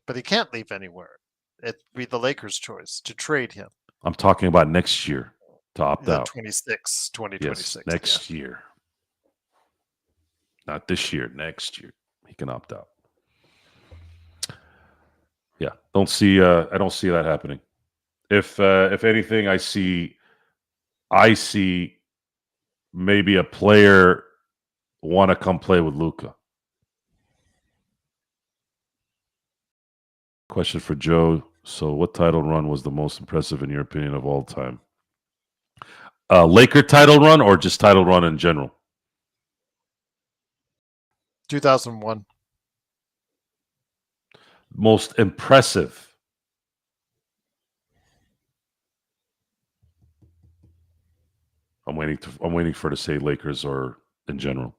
But he can't leave anywhere. It'd be the Lakers' choice to trade him. I'm talking about next year to opt out. 2026. Yes, next year. Not this year, next year. He can opt out. Yeah, I don't see that happening. If anything, I see maybe a player want to come play with Luka. Question for Joe. So what title run was the most impressive in your opinion of all time? Laker title run or just title run in general? 2001. Most impressive. I'm waiting for her to say Lakers or in general.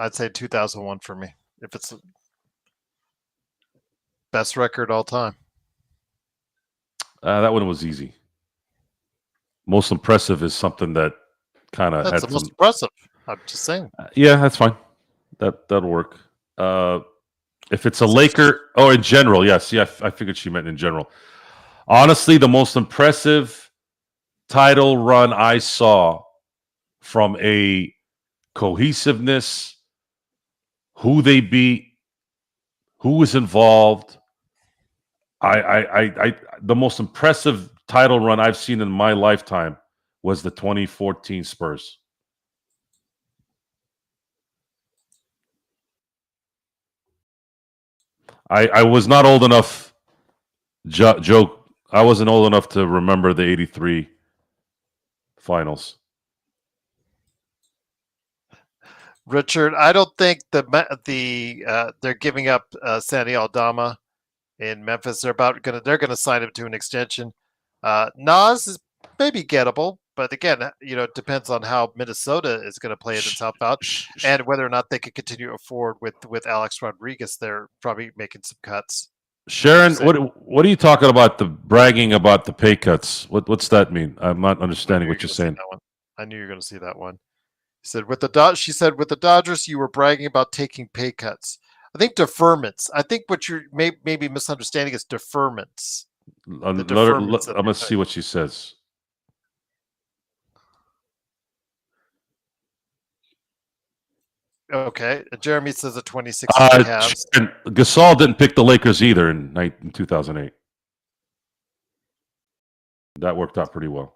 I'd say 2001 for me. If it's best record all time. That one was easy. Most impressive is something that kind of That's had the most some. impressive. I'm just saying. Yeah, that's fine. That'll work. If it's a Laker, oh, in general, yes. Yeah, I figured she meant in general. Honestly, the most impressive title run I saw from a cohesiveness, who they beat, who was involved. The most impressive title run I've seen in my lifetime was the 2014 Spurs. I was not old enough, joke. I wasn't old enough to remember the 83 finals. Richard, I don't think they're giving up Sandy Aldama in Memphis. They're gonna sign him to an extension. Nas is maybe gettable, but again, it depends on how Minnesota is going to play itself out, and whether or not they can continue forward with Alex Rodriguez. They're probably making some cuts. Sharon, what are you talking about? The bragging about the pay cuts. What's that mean? I'm not understanding what you're saying. I knew you were going to see that one. She said with the Dodgers, you were bragging about taking pay cuts. I think deferments. I think what you're maybe misunderstanding is deferments. I'm gonna see what she says. Okay, Jeremy says the 2016 Cavs. Gasol didn't pick the Lakers either in 2008. That worked out pretty well.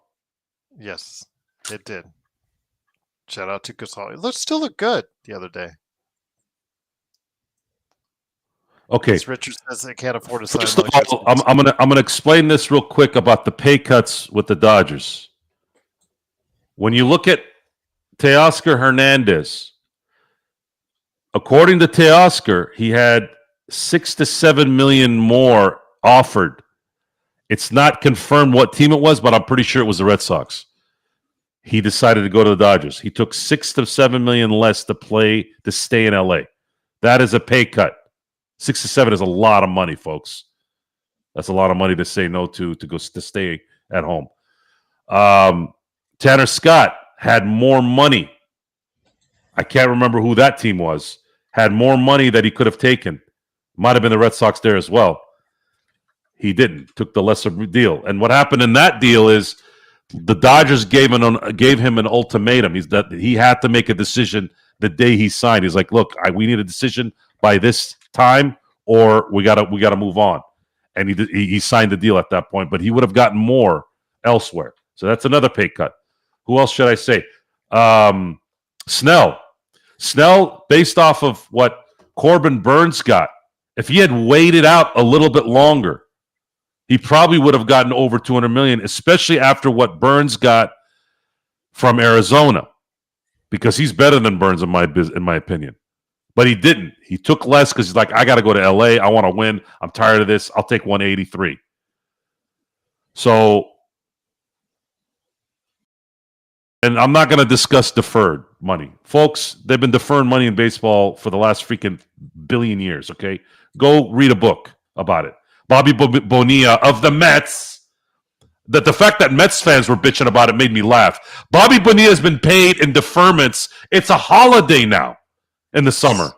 Yes, it did. Shout out to Gasol. It still looked good the other day. Okay. As Richard says, they can't afford to sign. First of all, I'm gonna explain this real quick about the pay cuts with the Dodgers. When you look at Teoscar Hernandez, according to Teoscar, he had $6 to $7 million more offered. It's not confirmed what team it was, but I'm pretty sure it was the Red Sox. He decided to go to the Dodgers. He took $6 to $7 million less to stay in LA. That is a pay cut. 6 to 7 is a lot of money, folks. That's a lot of money to say no to stay at home. Tanner Scott had more money. I can't remember who that team was. Had more money that he could have taken. Might have been the Red Sox there as well. He didn't. Took the lesser deal. And what happened in that deal is the Dodgers gave him an ultimatum. He had to make a decision the day he signed. He's like, look, we need a decision by this time, or we gotta move on. And he signed the deal at that point, but he would have gotten more elsewhere. So that's another pay cut. Who else should I say? Snell, based off of what Corbin Burns got, if he had waited out a little bit longer, he probably would have gotten over $200 million, especially after what Burns got from Arizona, because he's better than Burns in my opinion. But he didn't. He took less because he's like, I got to go to LA. I want to win. I'm tired of this. I'll take 183. So, and I'm not going to discuss deferred money. Folks, they've been deferring money in baseball for the last freaking billion years, okay? Go read a book about it. Bobby Bonilla of the Mets. The fact that Mets fans were bitching about it made me laugh. Bobby Bonilla has been paid in deferments. It's a holiday now in the summer.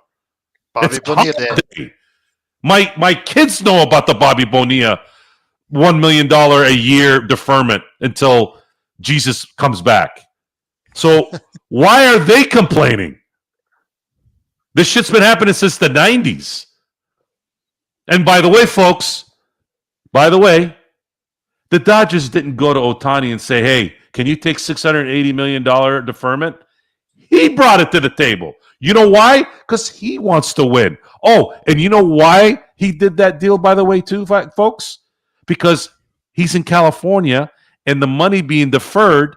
Bobby Bonilla Day. My kids know about the Bobby Bonilla $1 million a year deferment until Jesus comes back. So why are they complaining? This shit's been happening since the 90s. And by the way, folks, the Dodgers didn't go to Ohtani and say, hey, can you take $680 million deferment? He brought it to the table. You know why? Because he wants to win. Oh, and you know why he did that deal, by the way, too, folks? Because he's in California, and the money being deferred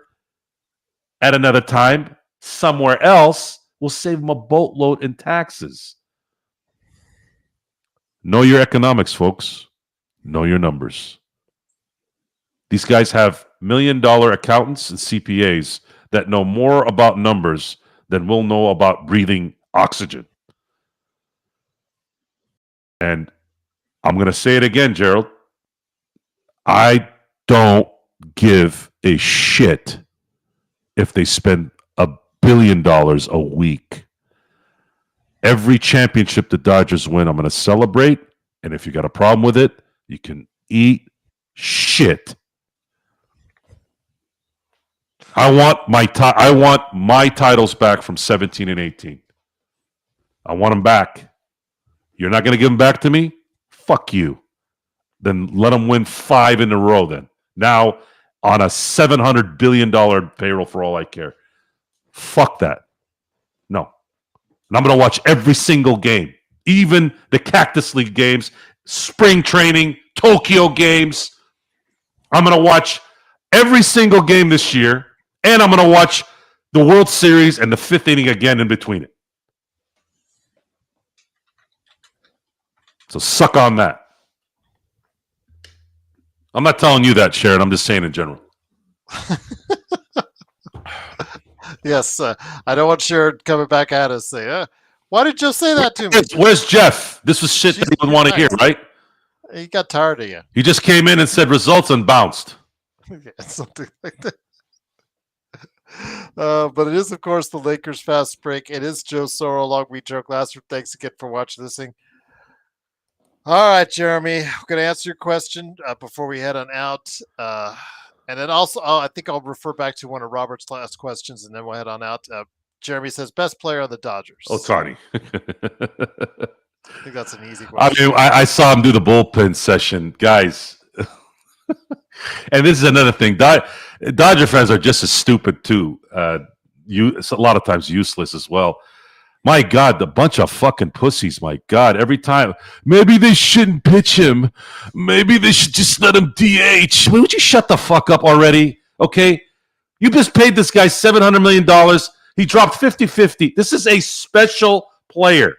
at another time somewhere else will save him a boatload in taxes. Know your economics, folks. Know your numbers. These guys have $1 million accountants and CPAs that know more about numbers than we'll know about breathing Oxygen. And I'm going to say it again, Gerald. I don't give a shit if they spend $1 billion a week. Every championship the Dodgers win, I'm going to celebrate. And if you got a problem with it, you can eat shit. I want my titles back from 17 and 18. I want them back. You're not going to give them back to me? Fuck you. Then let them win 5 in a row then. Now on a $700 billion payroll for all I care. Fuck that. No. And I'm going to watch every single game, even the Cactus League games, spring training, Tokyo games. I'm going to watch every single game this year, and I'm going to watch the World Series and the 5th inning again in between it. So suck on that. I'm not telling you that, Sharon. I'm just saying in general. Yes, I don't want Sharon coming back at us saying, why did you say that to me? Where's Jeff? This was shit that he would want to hear, right? He got tired of you. He just came in and said results and bounced. Something like that. But it is, of course, the Lakers Fast Break. It is Joe Soro along with Joe Glassford. Thanks again for watching this thing. All right, Jeremy, I'm going to answer your question before we head on out. And then also, I think I'll refer back to one of Robert's last questions, and then we'll head on out. Jeremy says, best player on the Dodgers. Oh, Tarny. I think that's an easy question. I mean, I saw him do the bullpen session. Guys, and this is another thing. Dodger fans are just as stupid, too. It's a lot of times useless as well. My God, the bunch of fucking pussies, my God. Every time, maybe they shouldn't pitch him. Maybe they should just let him DH. Would you shut the fuck up already? Okay? You just paid this guy $700 million. He dropped 50-50. This is a special player.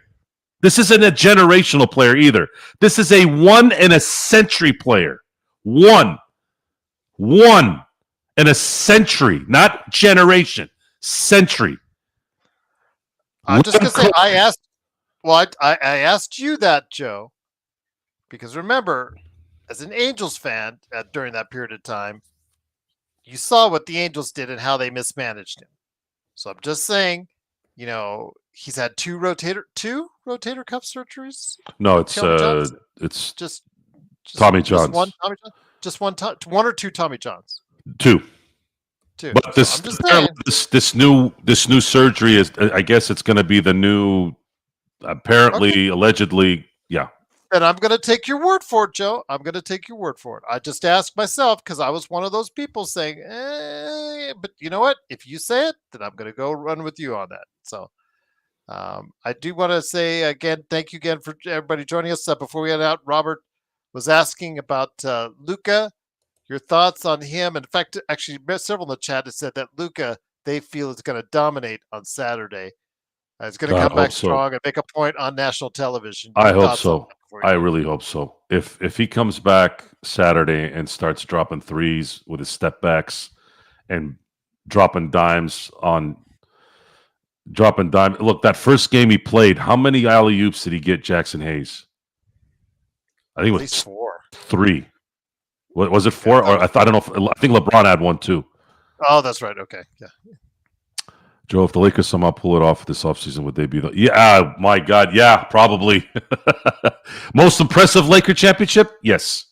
This isn't a generational player either. This is a one-in-a-century player. One in a century, not generation, century. I'm just going to say, I asked you that, Joe, because remember, as an Angels fan during that period of time, you saw what the Angels did and how they mismanaged him. So I'm just saying, he's had two rotator cuff surgeries. No, it's just Tommy John's. One or two Tommy Johns. Two. But So this new surgery is, I guess it's going to be the new, apparently, allegedly, yeah. And I'm going to take your word for it, Joe. I'm going to take your word for it. I just asked myself because I was one of those people saying, but you know what? If you say it, then I'm going to go run with you on that. So I do want to say again, thank you again for everybody joining us. Before we head out, Robert was asking about Luka. Your thoughts on him? In fact, actually, several in the chat have said that Luka, they feel, is going to dominate on Saturday. He's going to come back strong and make a point on national television. I hope so. I really hope so. If he comes back Saturday and starts dropping threes with his step backs and dropping dimes. Look, that first game he played, how many alley-oops did he get, Jackson Hayes? I think it was 3. What was it 4? Or I don't know. I think LeBron had one too. Oh, that's right. Okay, yeah. Joe, if the Lakers somehow pull it off this offseason, would they be the? Yeah, my God, yeah, probably. Most impressive Laker championship? Yes,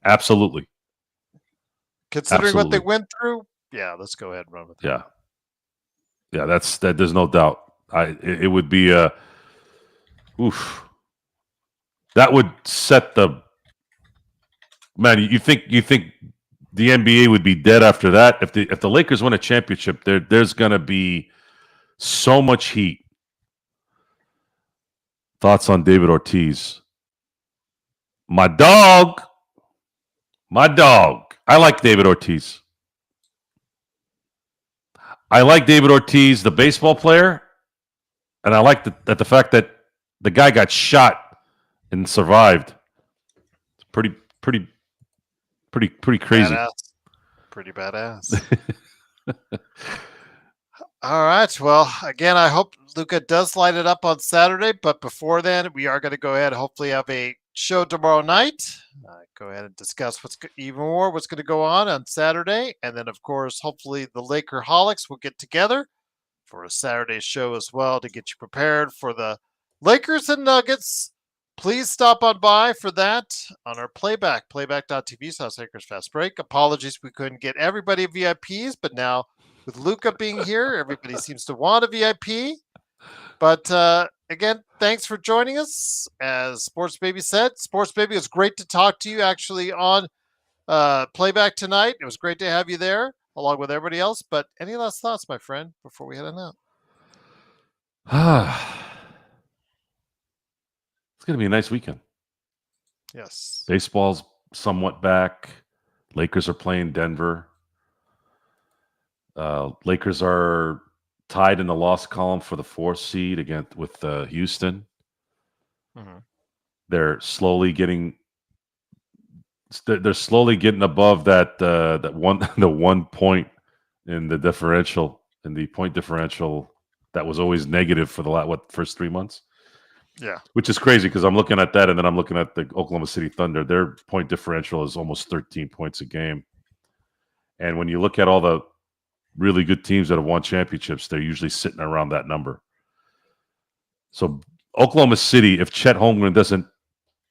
absolutely. Considering what they went through, yeah, let's go ahead and run with it. Yeah, that's that. There's no doubt. It would be oof. That would set the. Man, you think the NBA would be dead after that? If the Lakers win a championship, there's gonna be so much heat. Thoughts on David Ortiz? My dog. I like David Ortiz. I like David Ortiz, the baseball player, and I like the fact that the guy got shot and survived. It's pretty crazy. Badass. Pretty badass. All right. Well, again, I hope Luca does light it up on Saturday. But before then, we are going to go ahead and hopefully have a show tomorrow night. Go ahead and discuss even more what's going to go on Saturday. And then, of course, hopefully the Laker Holics will get together for a Saturday show as well to get you prepared for the Lakers and Nuggets. Please stop on by for that on our playback.tv/Lakers Fast Break. Apologies we couldn't get everybody VIPs, but now with Luca being here, everybody seems to want a VIP. But again, thanks for joining us. As Sports Baby said, Sports Baby, it was great to talk to you actually on playback tonight. It was great to have you there along with everybody else. But any last thoughts, my friend, before we head on out? It's going to be a nice weekend. Yes. Baseball's somewhat back. Lakers are playing Denver. Lakers are tied in the loss column for the 4th seed with Houston. Mm-hmm. They're slowly getting above that one the 1 point in the differential, in the point differential that was always negative for the first 3 months. Yeah, which is crazy because I'm looking at that and then I'm looking at the Oklahoma City Thunder. Their point differential is almost 13 points a game. And when you look at all the really good teams that have won championships, they're usually sitting around that number. So Oklahoma City, if Chet Holmgren doesn't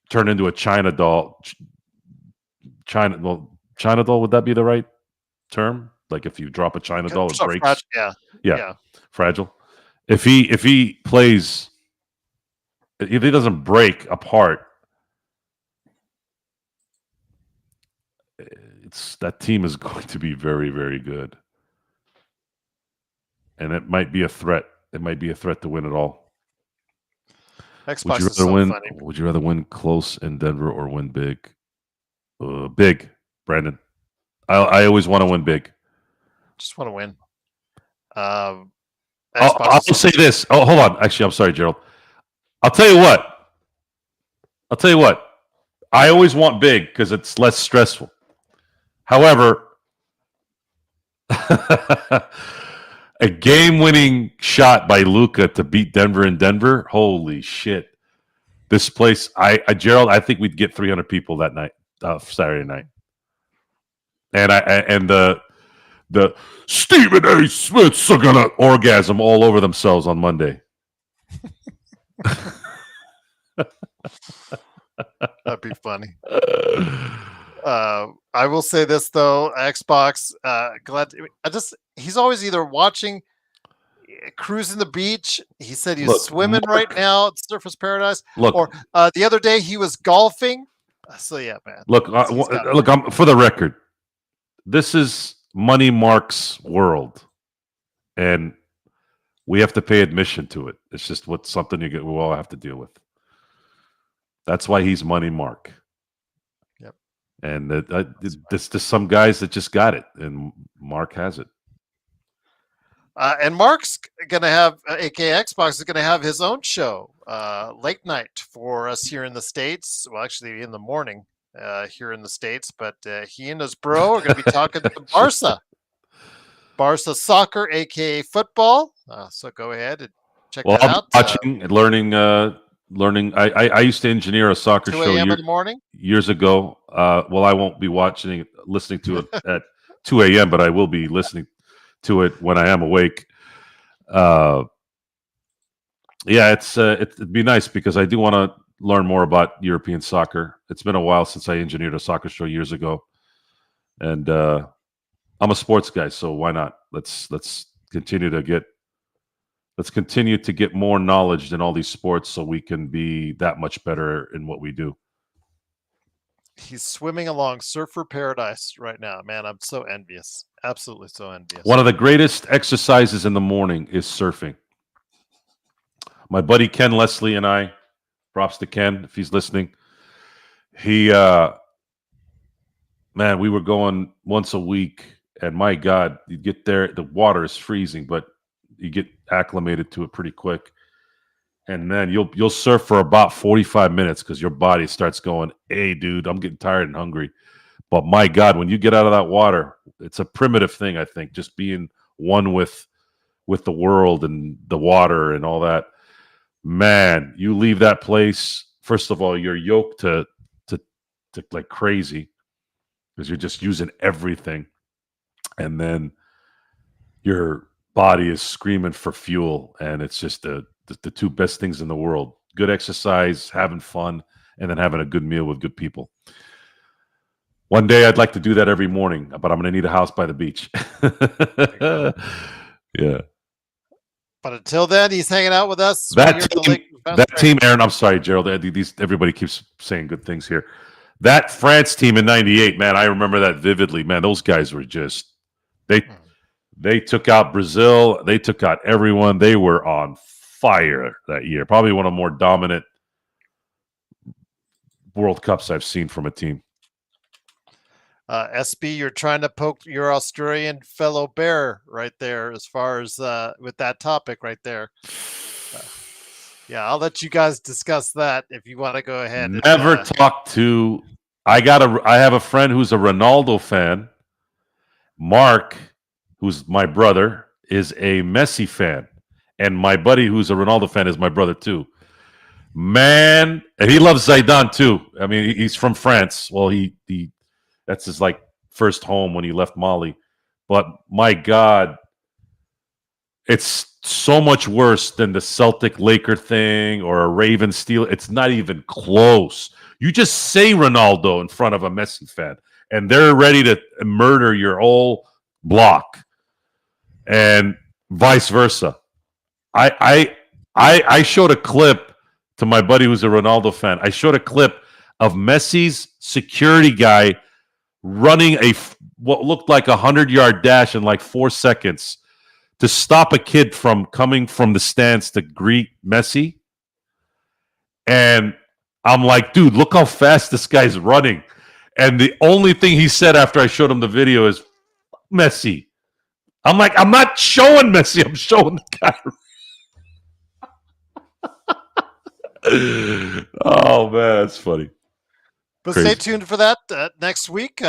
turn into a China doll, China doll, would that be the right term? Like if you drop a China doll, it breaks. Yeah, fragile. If he plays, if he doesn't break apart, that team is going to be very, very good. And it might be a threat. It might be a threat to win it all. Xbox is so funny. Would you rather win close in Denver or win big? Big, Brandon. I always want to win big. Just want to win. I'll say this. Oh, hold on. Actually, I'm sorry, Gerald. I'll tell you what. I always want big because it's less stressful. However, a game-winning shot by Luka to beat Denver in Denver. Holy shit! This place, Gerald, I think we'd get 300 people that night, Saturday night, and the Stephen A. Smiths are gonna orgasm all over themselves on Monday. That'd be funny. I will say this though, Xbox. He's always either watching, cruising the beach. He said he's swimming right now at Surface Paradise. Or the other day he was golfing. So yeah, man. Look, I'm for the record. This is Money Mark's world, and we have to pay admission to it. It's just something we all have to deal with. That's why he's Money Mark. Yep. And there's some guys that just got it, and Mark has it. And Mark's going to have, aka Xbox, is going to have his own show, late night for us here in the States. Well, actually in the morning here in the States. But he and his bro are going to be talking to Barca. Barca soccer, aka football. So go ahead and check that out. Watching and learning. I used to engineer a soccer 2 show a.m. in the morning? Years ago. Well, I won't be listening to it at 2 a.m., but I will be listening to it when I am awake. Yeah, it'd be nice because I do want to learn more about European soccer. It's been a while since I engineered a soccer show years ago, and I'm a sports guy, so why not? Let's continue to get more knowledge in all these sports so we can be that much better in what we do. He's swimming along Surfer Paradise right now. Man, I'm so envious. Absolutely so envious. One of the greatest exercises in the morning is surfing. My buddy Ken Leslie and I, props to Ken if he's listening. We were going once a week, and my God, you get there, the water is freezing, but you get acclimated to it pretty quick. And then you'll surf for about 45 minutes because your body starts going, hey, dude, I'm getting tired and hungry. But my God, when you get out of that water, it's a primitive thing, I think, just being one with with the world and the water and all that. Man, you leave that place. First of all, you're yoked to like crazy because you're just using everything, and then your body is screaming for fuel, and it's just the two best things in the world: good exercise, having fun, and then having a good meal with good people. One day I'd like to do that every morning, but I'm going to need a house by the beach. Yeah. But until then, he's hanging out with us. That here at the team, Lakers Fast that Break. team, Aaron, I'm sorry, Gerald. Everybody keeps saying good things here. That France team in '98, man, I remember that vividly. Man, those guys were just they took out Brazil. They took out everyone. They were on fire that year. Probably one of the more dominant World Cups I've seen from a team. SB, you're trying to poke your Australian fellow bear right there as far as with that topic right there. Yeah, I'll let you guys discuss that if you want to go ahead. Never talk to. I have a friend who's a Ronaldo fan. Mark, who's my brother, is a Messi fan, and my buddy who's a Ronaldo fan is my brother too. Man, and he loves Zidane too. I mean, he's from France. Well, he that's his like first home when he left Mali. But my God, it's so much worse than the Celtic Laker thing or a Raven Steel. It's not even close. You just say Ronaldo in front of a Messi fan, and they're ready to murder your whole block, and vice versa. I showed a clip to my buddy who's a Ronaldo fan. I showed a clip of Messi's security guy running what looked like 100-yard dash in like 4 seconds to stop a kid from coming from the stands to greet Messi. And I'm like, dude, look how fast this guy's running. And the only thing he said after I showed him the video is Messi. I'm like, I'm not showing Messi. I'm showing the guy. Oh, man, that's funny. But Crazy. stay tuned for that next week.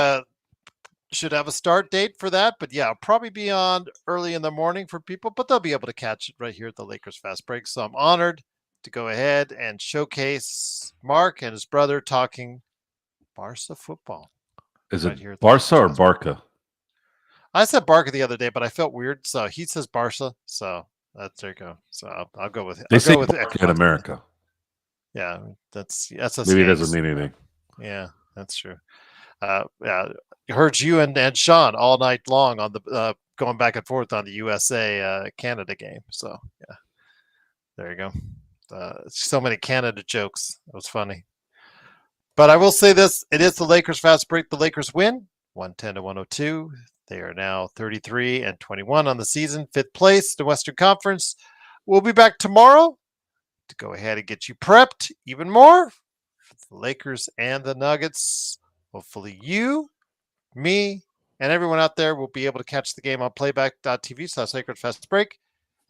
Should have a start date for that. But yeah, probably be on early in the morning for people, but they'll be able to catch it right here at the Lakers Fast Break. So I'm honored to go ahead and showcase Mark and his brother talking Barca football. Is right it Barca or Barca? I said Barca the other day, but I felt weird. So he says Barca. So there you go. So I'll go with it. They say Barca in America. Yeah, that's maybe it doesn't mean anything. Yeah, that's true. Yeah, heard you and Sean all night long on the going back and forth on the USA Canada game. So yeah, there you go. So many Canada jokes. It was funny. But I will say this: it is the Lakers Fast Break. The Lakers win 110-102. They are now 33-21 on the season, 5th place in the Western Conference. We'll be back tomorrow to go ahead and get you prepped even more for the Lakers and the Nuggets. Hopefully you, me, and everyone out there will be able to catch the game on playback.tv/Lakers Fast Break.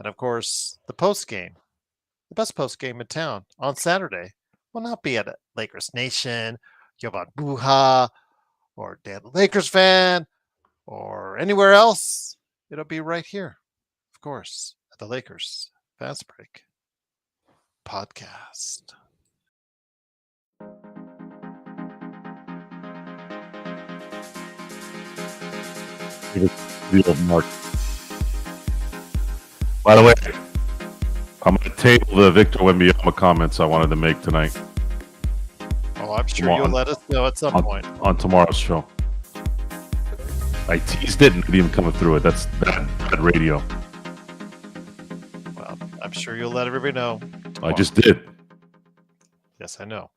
And of course, the post game, the best post game in town on Saturday, will not be at Lakers Nation, Yovan Buha, or Dan the Lakers fan, or anywhere else. It'll be right here, of course, at the Lakers Fast Break podcast. Mark. By the way, I'm going to table the Victor Wembanyama comments I wanted to make tonight. Oh, I'm sure you'll let us know at some point on tomorrow's show. I teased it and didn't even come through it. That's bad radio. Well, I'm sure you'll let everybody know tomorrow. I just did. Yes, I know.